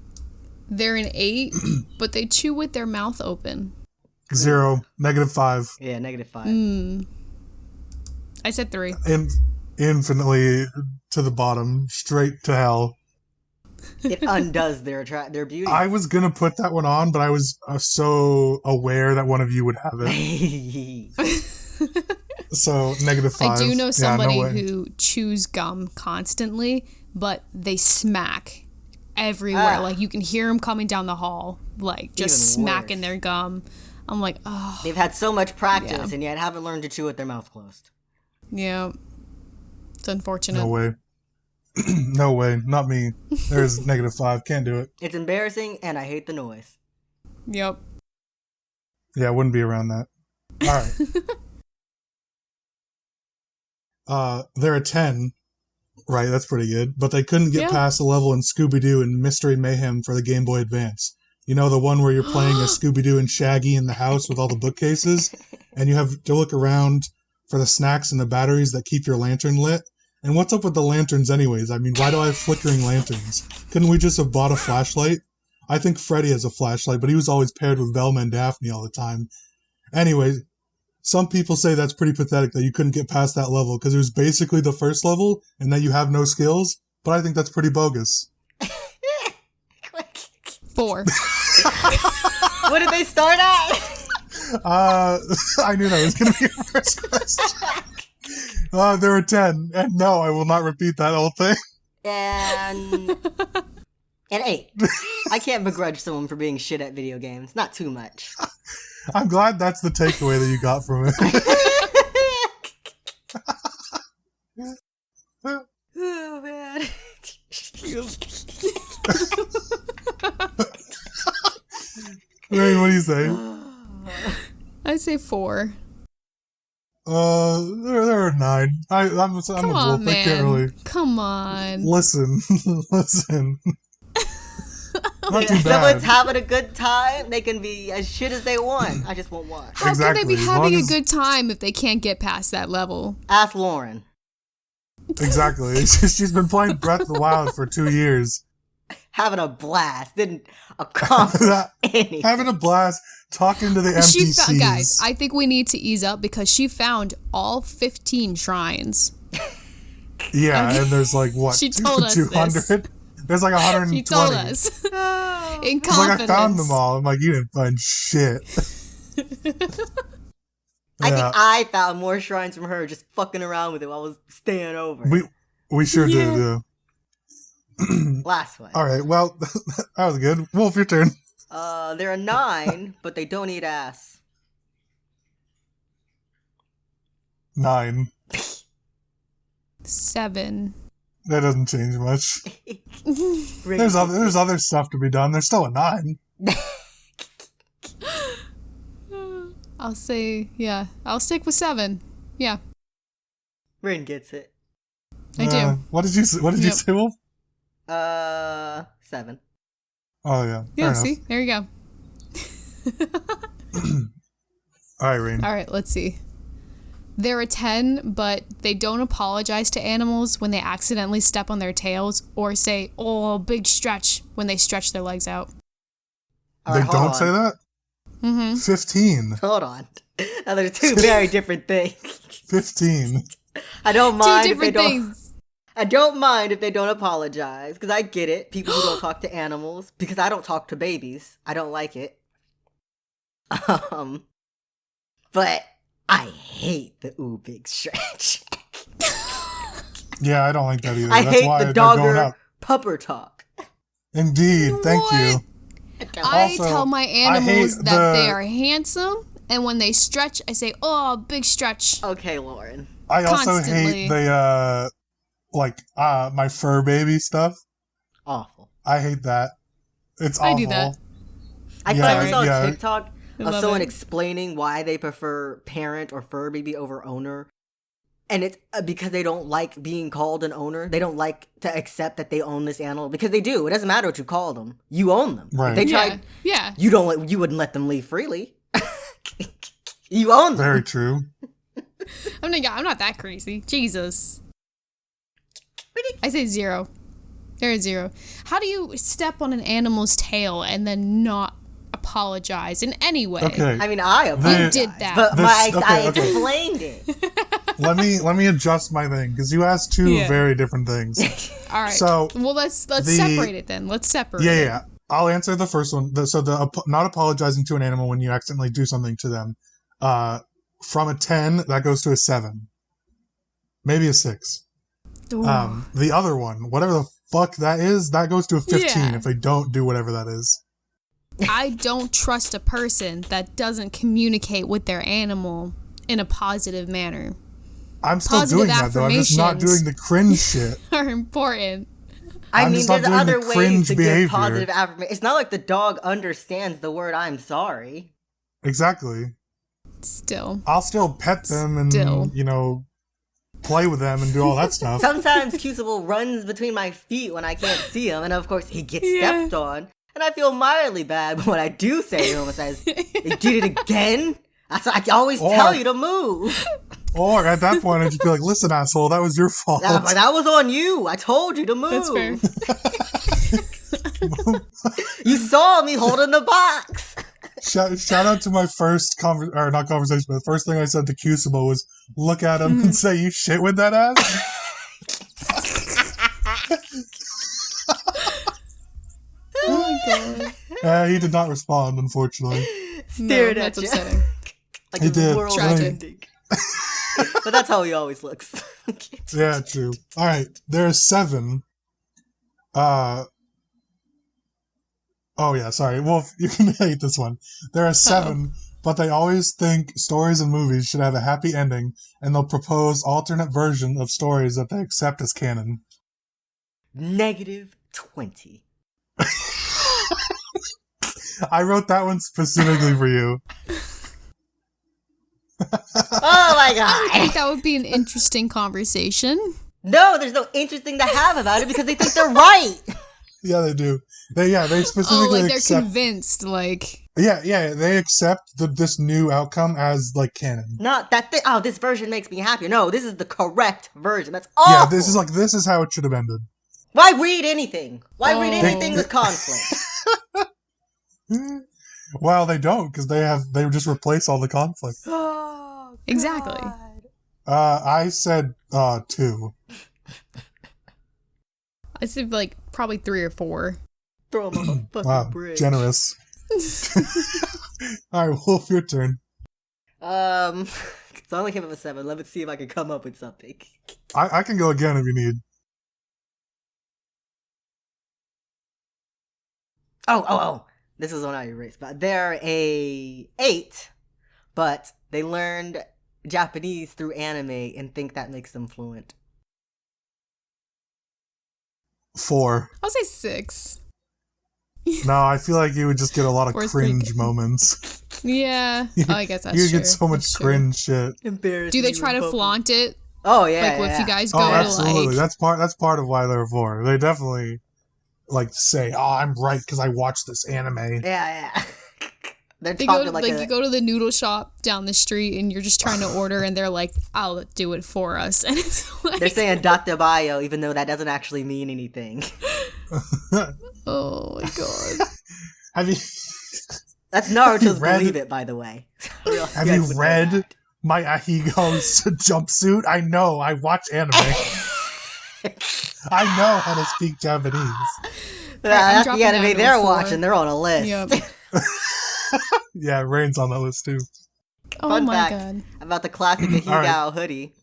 They're an 8, but they chew with their mouth open. 0. -5. Yeah, -5. I said 3. Infinitely to the bottom. Straight to hell. It undoes their beauty. I was gonna put that one on, but I was so aware that one of you would have it. So, -5. I do know somebody no way. who chews gum constantly, but they smack everywhere. Like, you can hear them coming down the hall, like, just Even smacking worse. their gum. I'm like, oh, They've had so much practice Yeah. and yet haven't learned to chew with their mouth closed. yeah. It's unfortunate. No way. No way. Not me. There's -5. Can't do it. It's embarrassing and I hate the noise. Yep. Yeah, I wouldn't be around that. Alright. They're a 10. Right, that's pretty good. But they couldn't get past a level in Scooby-Doo and Mystery Mayhem for the Game Boy Advance. You know, the one where you're playing as Scooby-Doo and Shaggy in the house with all the bookcases, and you have to look around for the snacks and the batteries that keep your lantern lit? And what's up with the lanterns anyways? I mean, why do I have flickering lanterns? Couldn't we just have bought a flashlight? I think Freddy has a flashlight, but he was always paired with Velma and Daphne all the time. Anyways, some people say that's pretty pathetic that you couldn't get past that level because it was basically the first level and that you have no skills, but I think that's pretty bogus. 4. What did they start at? I knew that was going to be your first question. There were 10, and no, I will not repeat that whole thing. And an 8. I can't begrudge someone for being shit at video games. Not too much. I'm glad that's the takeaway that you got from it. Oh, man. Ray, what do you say? I say 4. There are 9. I'm a Come wolf. on, I can't man. really... Come on. Listen. Not too If bad. someone's having a good time, they can be as shit as they want. I just won't watch. How Exactly, can they be as having long a as- good time if they can't get past that level? Ask Lauren. Exactly. She's been playing Breath of the Wild for 2 years. Having a blast. Didn't accomplish anything. Having a blast, talking to the NPCs. Guys, I think we need to ease up because she found all 15 shrines. Yeah, and there's like, what, She told us 200? There's like 120. She told us. In She's like, confidence. I found them all. I'm like, you didn't find shit. I think I found more shrines from her just fucking around with it while I was staying over. We sure did, yeah. Last one. Alright, well, that was good. Wolf, your turn. There are 9, but they don't eat ass. 9. 7. That doesn't change much. There's other stuff to be done. There's still a 9. I'll say, yeah. I'll stick with 7. Yeah, Rin gets it. I do. What did you say, Wolf? 7. Oh, yeah. Yeah, Fair see? There you go. Alright, Rain. All right, let's see. they're a 10, but they don't apologize to animals when they accidentally step on their tails or say, oh, big stretch, when they stretch their legs out. They don't say that? Mm-hmm. 15. Hold on. Now, there's two very different things. 15. I don't mind Two if they different don't... things. I don't mind if they don't apologize, because I get it. People who don't talk to animals, because I don't talk to babies. I don't like it. But I hate the ooh big stretch. Yeah, I don't like that either. I That's hate why the they're going dogger up. pupper talk. Indeed, thank you. I Also, tell my I animals hate that they are handsome, and when they stretch, I say, oh, big stretch. Okay, Lauren. I also Constantly. hate the, my fur baby stuff. Awful. I hate that. It's awful. I do that. I Yeah, finally saw yeah. a TikTok I of love someone it. explaining why they prefer parent or fur baby over owner. And it's because they don't like being called an owner. They don't like to accept that they own this animal. Because they do. It doesn't matter what you call them. You own them. Right. If they tried, Yeah. you wouldn't let them leave freely. You own them. Very true. I'm not that crazy. Jesus. I say 0. They're a 0. How do you step on an animal's tail and then not apologize in any way? Okay. I mean, I apologize, You did that. but I okay. explained it. Let me adjust my thing because you asked two very different things. All right. So well, let's separate it then. Let's separate. Yeah. I'll answer the first one. Not apologizing to an animal when you accidentally do something to them. From a 10, that goes to a 7, maybe a 6. The other one, whatever the fuck that is, that goes to a 15 if they don't do whatever that is. I don't trust a person that doesn't communicate with their animal in a positive manner. I'm still doing that though. I'm just not doing the cringe shit. Are important. I mean, there's other the ways to behavior. give positive affirmation. It's not like the dog understands the word "I'm sorry." Exactly. Still. I'll still pet them and play with them and do all that stuff. Sometimes Crucible runs between my feet when I can't see him, and of course he gets stepped on, and I feel mildly bad. But when I do say to him, it says, "They did it again." I always tell you to move. Or at that point, I'd just be like, "Listen, asshole, that was your fault. That was on you. I told you to move." That's fair. You saw me holding the box. Shout out to my first not conversation, but the first thing I said to Crucible was look at him and say, "You shit with that ass." Oh my god. He did not respond, unfortunately. Stared No, at that's you. upsetting. Like He the did. world Tragic. ending. But that's how he always looks. Yeah, true. All right, there's 7. Oh yeah, sorry. Wolf, you can hate this one. There are 7, but they always think stories and movies should have a happy ending, and they'll propose alternate version of stories that they accept as canon. -20. I wrote that one specifically for you. Oh my god! I think that would be an interesting conversation. No, there's no interesting to have about it because they think they're right. Yeah, they do. They specifically they're accept. convinced, like. Yeah, they accept this new outcome as like canon. Not that this version makes me happier. No, this is the correct version. That's awful. Yeah, this is how it should have ended. Why read anything? Why read anything with conflict? Well, they don't because they just replace all the conflict. Oh, Exactly. God. I said 2. I said like probably 3 or 4. Throw him off a fucking Wow, bridge. generous. All right, Wolf, your turn. So I only came up with 7. Let me see if I can come up with something. I can go again if you need. Oh. This is one I erased. But they're a 8, but they learned Japanese through anime and think that makes them fluent. 4. I'll say 6. No, I feel like you would just get a lot of 4's pretty cringe good. moments. Yeah. Oh, I guess that's You true. get so much That's true. cringe shit. Embarrassing. Do they try to flaunt it? Oh yeah. Like if you guys go Oh, to absolutely. like. That's part of why they're 4. They definitely like say, "Oh, I'm right because I watched this anime." Yeah. They're They talking go like you go to the noodle shop down the street and you're just trying to order and they're like, "I'll do it for us." And it's like, they're saying Dr. Bio, even though that doesn't actually mean anything. oh my god. Have you? That's Naruto's Believe It, by the way. Have you read my Ahigo's jumpsuit? I know. I watch anime. I know how to speak Japanese. That's the anime they're watching. They're on a list. Yep. Yeah, Rain's on that list too. Oh my god. About the classic Ahegao hoodie.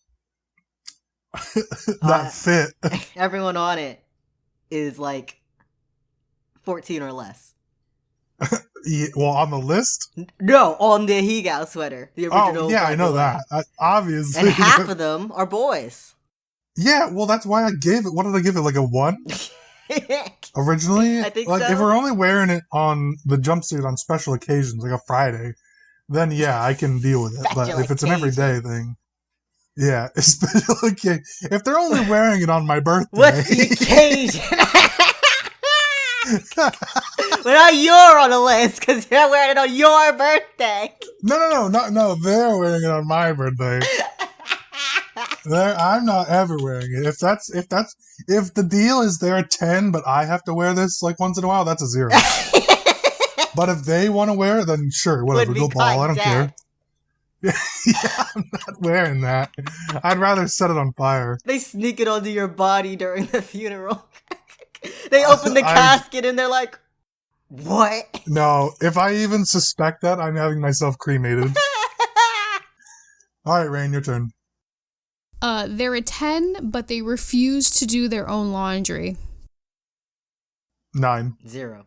That fit. Everyone on it is like 14 or less. Yeah, well, on the list? No, on the Ahegao sweater. The original. Oh, yeah, I know that. Obviously. And half of them are boys. Yeah, well, that's why I gave it. What did I give it? Like a 1? Originally? I think like, so. If we're only wearing it on the jumpsuit on special occasions, like a Friday, then yeah, I can deal with it. But if it's an everyday thing, yeah, it's special occasion. If they're only wearing it on my birthday. What's the occasion? But now you're on the list because you're wearing it on your birthday. No, they're wearing it on my birthday. I'm not ever wearing it. If the deal is they're a 10, but I have to wear this like once in a while, that's a 0. But if they want to wear it, then sure, whatever, go ball. I don't care. Yeah, I'm not wearing that. I'd rather set it on fire. They sneak it onto your body during the funeral. They open the casket and they're like, "What?" No, if I even suspect that, I'm having myself cremated. All right, Rain, your turn. They're a 10, but they refuse to do their own laundry. 9. 0.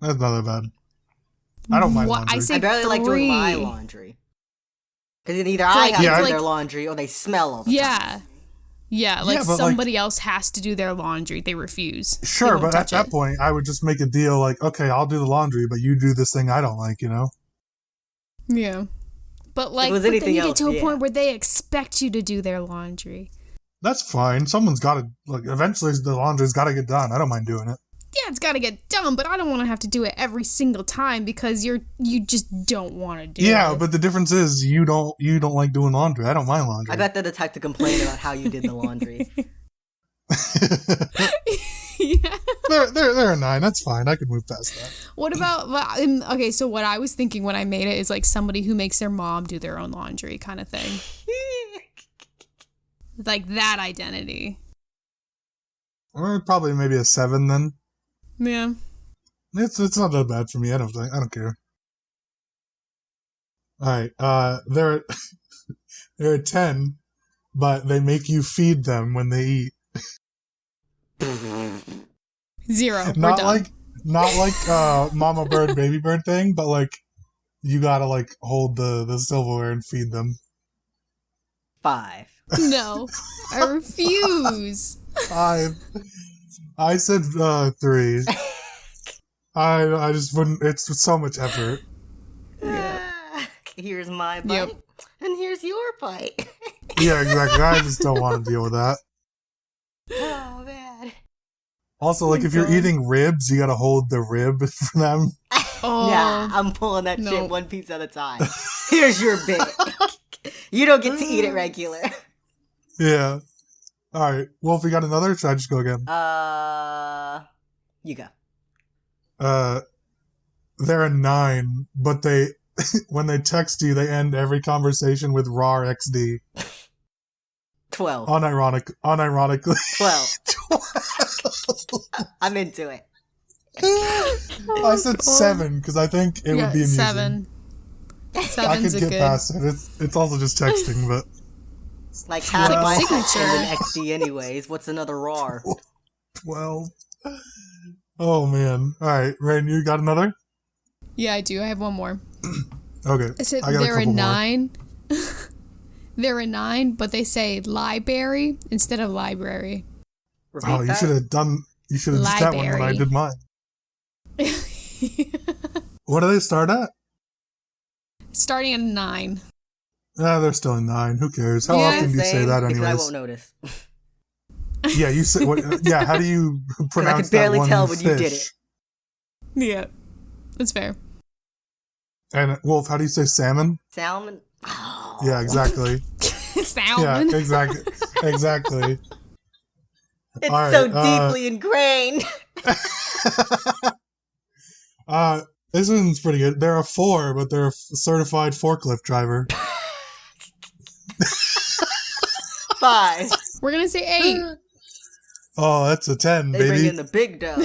That's not that bad. I don't mind laundry. I barely 3. like doing my laundry. Because either I have to do their laundry or they smell all the time. Yeah, like somebody else has to do their laundry. They refuse. Sure, but at that point, I would just make a deal like, okay, I'll do the laundry, but you do this thing I don't like, you know? Yeah. But like, then you get to a point where they expect you to do their laundry. That's fine. Someone's got to, like, eventually the laundry's got to get done. I don't mind doing it. Yeah, it's got to get done, but I don't want to have to do it every single time because you just don't want to do it. Yeah, but the difference is you don't like doing laundry. I don't mind laundry. I bet they're the type to complain about how you did the laundry. Yeah. They're a 9. That's fine. I can move past that. What about okay? So what I was thinking when I made it is like somebody who makes their mom do their own laundry, kind of thing. Like that identity. Or probably maybe a 7 then. Yeah. It's not that bad for me. I don't care. All right. They're a 10, but they make you feed them when they eat. 0. Not like Mama Bird, Baby Bird thing, but like you gotta like hold the silverware and feed them. 5. No, I refuse. 5. I said 3. I just wouldn't. It's so much effort. Here's my bite, and here's your bite. Yeah, exactly. I just don't want to deal with that. Oh man. Also, like if you're eating ribs, you gotta hold the rib for them. Oh, yeah, I'm pulling that shit one piece at a time. Here's your bit. You don't get to eat it regular. Yeah. All right. Well, if we got another, should I just go again? You go. They're a 9, but they when they text you, they end every conversation with "rar XD." 12. Unironically. 12. I'm into it. I said 7 because I think it would be amusing. 7. I could get past it. It's also just texting, but like half my signature in XD anyways. What's another RAR? 12. Oh man! All right, Rain, you got another? Yeah, I do. I have one more. Okay. I said they're a 9. They're a 9, but they say library instead of library. Repeat you should have done. You should have done that one when I did mine. What do they start at? Starting at 9. They're still a 9. Who cares? How often do you say that, anyways? Because I won't notice. Yeah, you say what? Yeah, how do you pronounce that? I could barely tell when you did it. Yeah, that's fair. And Wolf, how do you say salmon? Salmon. Oh. Yeah, exactly. Salmon. Yeah, exactly. It's All so right, deeply ingrained. This one's pretty good. There are 4, but they're a certified forklift driver. 5. We're gonna say 8. Oh, that's a 10, They baby. bring in the big dough.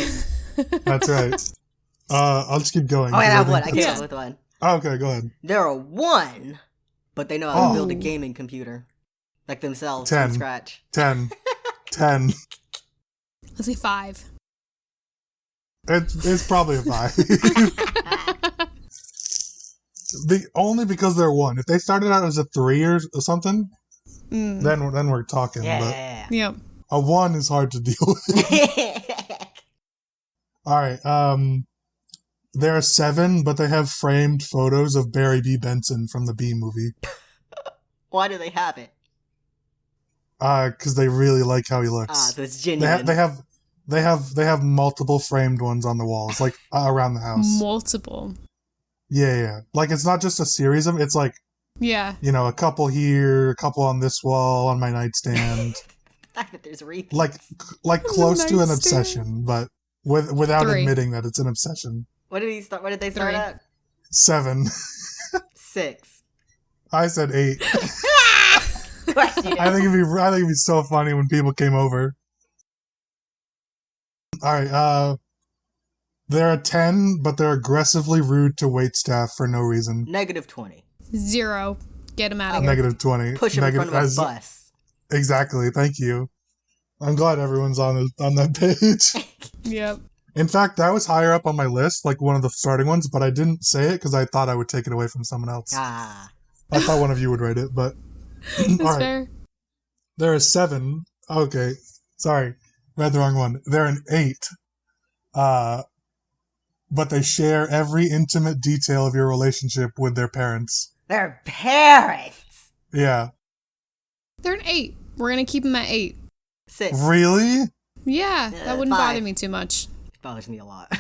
That's right. I'll just keep going. Oh, I have think one. I came up with one. Oh, okay, go ahead. There are 1, but they know how to build a gaming computer. Like themselves 10. from scratch. 10. Let's say 5. It's probably a 5. Only because they're 1. If they started out as a 3 or something, then we're talking. Yeah. Yep. But a 1 is hard to deal with. All right. There are 7, but they have framed photos of Barry B. Benson from the Bee movie. Why do they have it? Because they really like how he looks. So it's genuine. They have multiple framed ones on the walls, like around the house. Multiple. Yeah. Like it's not just a series of. It's like a couple here, a couple on this wall, on my nightstand. I bet there's repeats. Like close to an obsession, but without 3. admitting that it's an obsession. What did they start 3. at? 7. 6. I said 8. Question. I think it'd be so funny when people came over. All right. There are 10, but they're aggressively rude to waitstaff for no reason. -20. 0. Get him out of here. -20. Push him in front of a bus. Exactly. Thank you. I'm glad everyone's on that page. Yep. In fact, that was higher up on my list, like one of the starting ones, but I didn't say it because I thought I would take it away from someone else. I thought one of you would write it, but... That's all right. fair. There are 7. Okay. Sorry. Read the wrong one. They're an 8. But they share every intimate detail of your relationship with their parents. Their parents! Yeah. They're an 8. We're gonna keep them at 8. 6. Yeah, Really? that wouldn't 5. bother me too much. It bothers me a lot.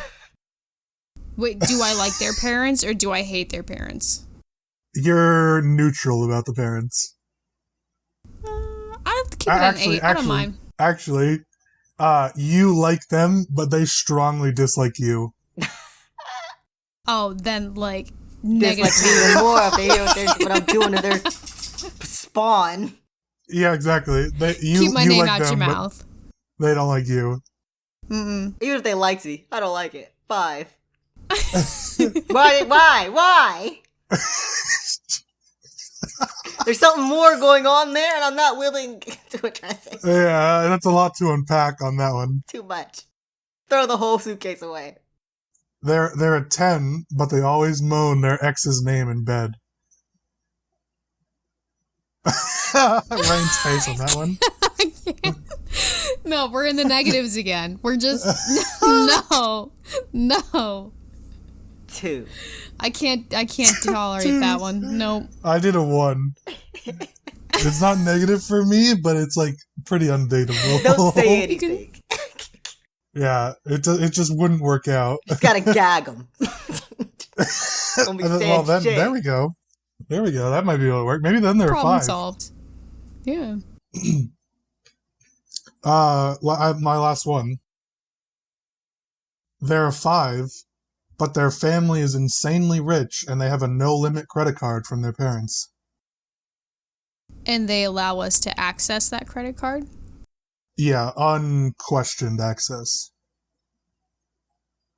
Wait, do I like their parents or do I hate their parents? You're neutral about the parents. I'll keep it at 8. I don't mind. Actually, you like them, but they strongly dislike you. Oh, then Dislike negative. me even more if they hear what I'm doing to their spawn. Yeah, exactly. Keep my name like out them, your mouth. They don't like you. Mm-mm. Even if they liked me, I don't like it. 5. Why? There's something more going on there, and I'm not willing to address it. Yeah, that's a lot to unpack on that one. Too much. Throw the whole suitcase away. They're a 10, but they always moan their ex's name in bed. Ryan's face on that one. I can't. No, we're in the negatives again. We're just no. 2. I can't tolerate that one. Nope. I did a 1. It's not negative for me, but it's like pretty undateable. Don't say anything. Yeah, it just wouldn't work out. Just gotta gag them. There we go. That might be able to work. Maybe then they're Problem 5. solved. Yeah. My last one. There are 5, but their family is insanely rich and they have a no-limit credit card from their parents. And they allow us to access that credit card? Yeah, unquestioned access.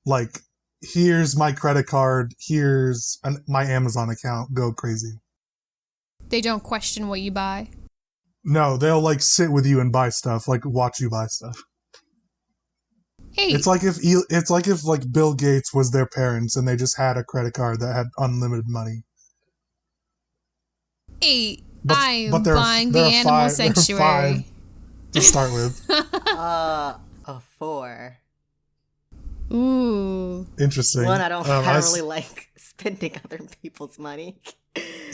Like, here's my credit card, here's my Amazon account, go crazy. They don't question what you buy? No, they'll like sit with you and buy stuff, like watch you buy stuff. Hey. It's like if like Bill Gates was their parents and they just had a credit card that had unlimited money. Hey, But I'm buying the animal sanctuary. To start with. A 4. Ooh. Interesting. 1, I don't really like spending other people's money.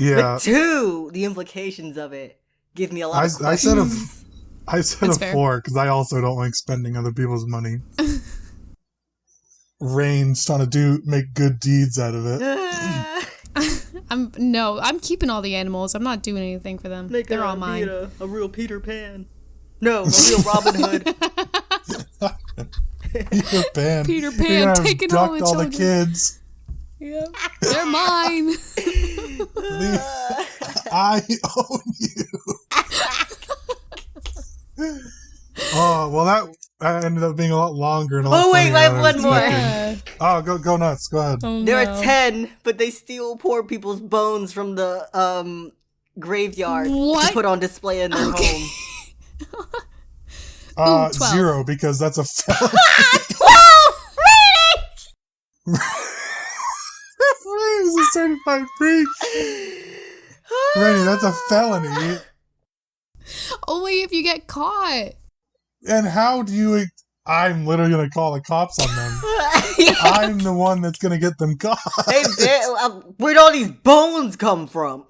Yeah. But 2, the implications of it give me a lot of questions. I said a 4 because I also don't like spending other people's money. Rain's trying to make good deeds out of it. I'm keeping all the animals. I'm not doing anything for them. They're all mine. A real Peter Pan. No, a real Robin Hood. Peter Pan taking all the children. Kids. Yep. They're mine. I own you. Oh, well, that ended up being a lot longer. And a lot wait, I have one more. Yeah. Oh, go nuts. Go ahead. Oh, There are 10, but they steal poor people's bones from the graveyard to put on display in their home. 12. 0, because that's a felony. 12! Really? He's a certified freak. Rainy, that's a felony. Only if you get caught. And how do you... I'm literally going to call the cops on them. I'm the one that's going to get them caught. Hey, where'd all these bones come from?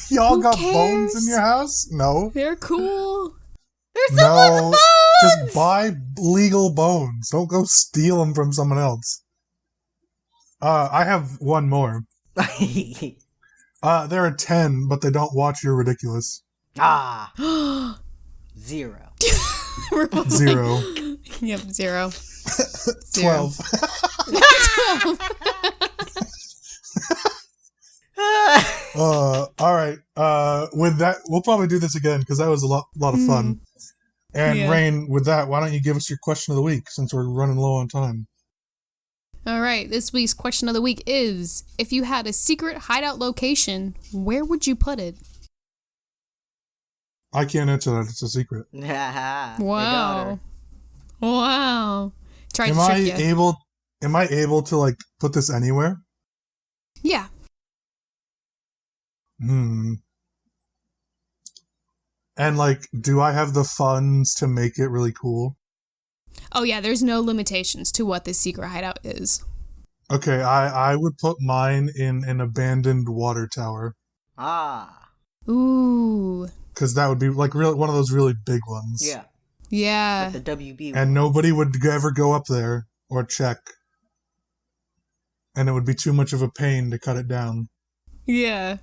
Y'all Who got cares? bones in your house? No. They're cool. There's someone's bones! Just buy legal bones. Don't go steal them from someone else. I have one more. There are 10, but they don't watch You're Ridiculous. 0. 0. Yep, 0. 12. Alright. With that, we'll probably do this again, because that was a lot of fun. And Rain, with that, why don't you give us your question of the week, since we're running low on time? Alright, this week's question of the week is, if you had a secret hideout location, where would you put it? I can't answer that. It's a secret. Wow. Wow. Tried to trick you. Am I able to, like, put this anywhere? Yeah. And, like, do I have the funds to make it really cool? Oh, yeah, there's no limitations to what this secret hideout is. Okay, I would put mine in an abandoned water tower. Ooh. Because that would be, like, one of those really big ones. Yeah. Yeah. Like the WB And nobody would ever go up there or check. And it would be too much of a pain to cut it down. Yeah.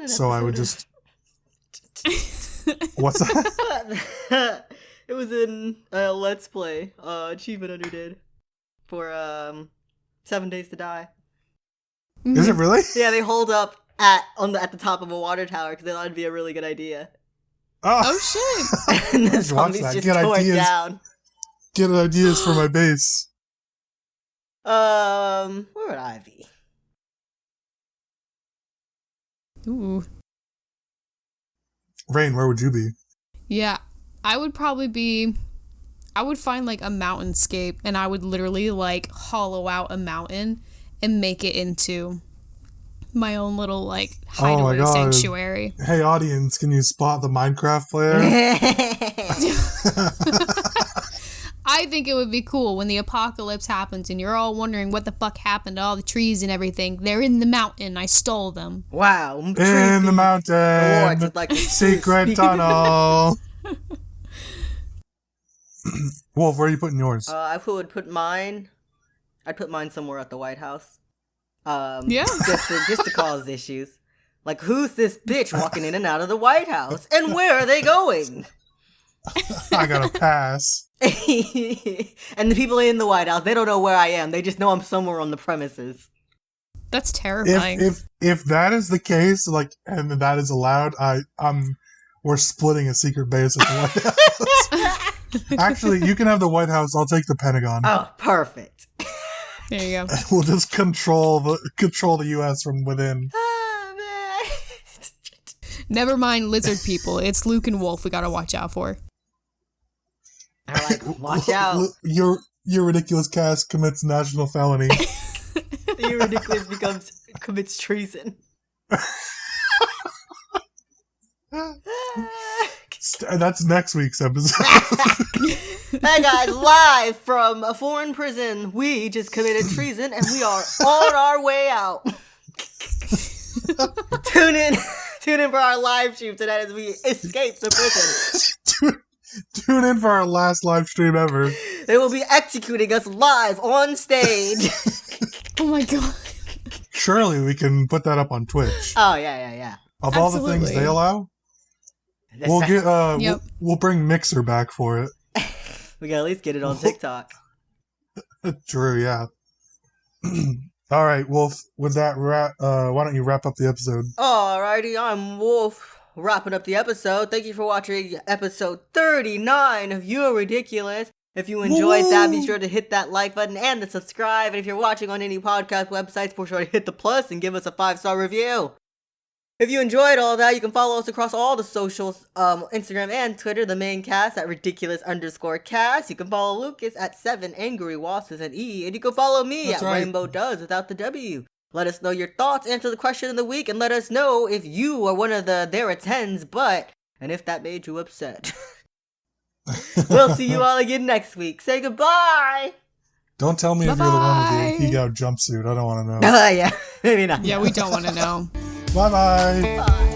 So I would just... What's that? It was in Let's Play, Achievement Hunter did, for 7 Days to Die. Is it really? Yeah, they hold up at the top of a water tower because they thought it'd be a really good idea. Oh shit! And the zombies just tore it down. Get ideas for my base. Where would I be? Ooh. Rain, where would you be? Yeah, I would probably find like a mountainscape, and I would literally like hollow out a mountain and make it into my own little like hideaway sanctuary. Hey audience, can you spot the Minecraft player? I think it would be cool when the apocalypse happens and you're all wondering what the fuck happened to all the trees and everything. They're in the mountain. I stole them. Wow. In the mountain. Like secret tunnel. Wolf, where are you putting yours? I would put mine. I'd put mine somewhere at the White House. Yeah. just to cause issues. Like, who's this bitch walking in and out of the White House? And where are they going? I gotta pass. And the people in the White House, they don't know where I am. They just know I'm somewhere on the premises. That's terrifying. If that is the case, like, and that is allowed, we're splitting a secret base at the White House. Actually, you can have the White House. I'll take the Pentagon. Oh, perfect. There you go. We'll just control the U.S. from within. Oh, man. Never mind lizard people. It's Luke and Wolf we gotta watch out for. I'm like, watch out. Your ridiculous cast commits national felony. Your ridiculous commits treason. That's next week's episode. Hey guys, live from a foreign prison, we just committed treason and we are on our way out. Tune in for our live stream tonight as we escape the prison. Tune in for our last live stream ever. They will be executing us live on stage. Oh my god. surely we can put that up on Twitch. Oh, yeah. Of all the things they allow, we'll bring Mixer back for it. We gotta at least get it on TikTok. True, yeah. Alright, Wolf, with that, why don't you wrap up the episode? Alrighty, I'm Wolf, wrapping up the episode. Thank you for watching episode 39 of You're Ridiculous. If you enjoyed that, be sure to hit that like button and the subscribe. And if you're watching on any podcast websites, be sure to hit the plus and give us a 5-star review. If you enjoyed all that, you can follow us across all the socials, Instagram and Twitter, the main cast at ridiculous_cast. You can follow Lucas at 7angryWasps with an E. And you can follow me at Rainbow Does without the W. Let us know your thoughts, answer the question of the week, and let us know if you are one of the there attends, and if that made you upset. We'll see you all again next week. Say goodbye. Don't tell me if you're the one with the hideout jumpsuit. I don't want to know. Yeah, maybe not. Yeah, we don't want to know. Bye-bye. Bye.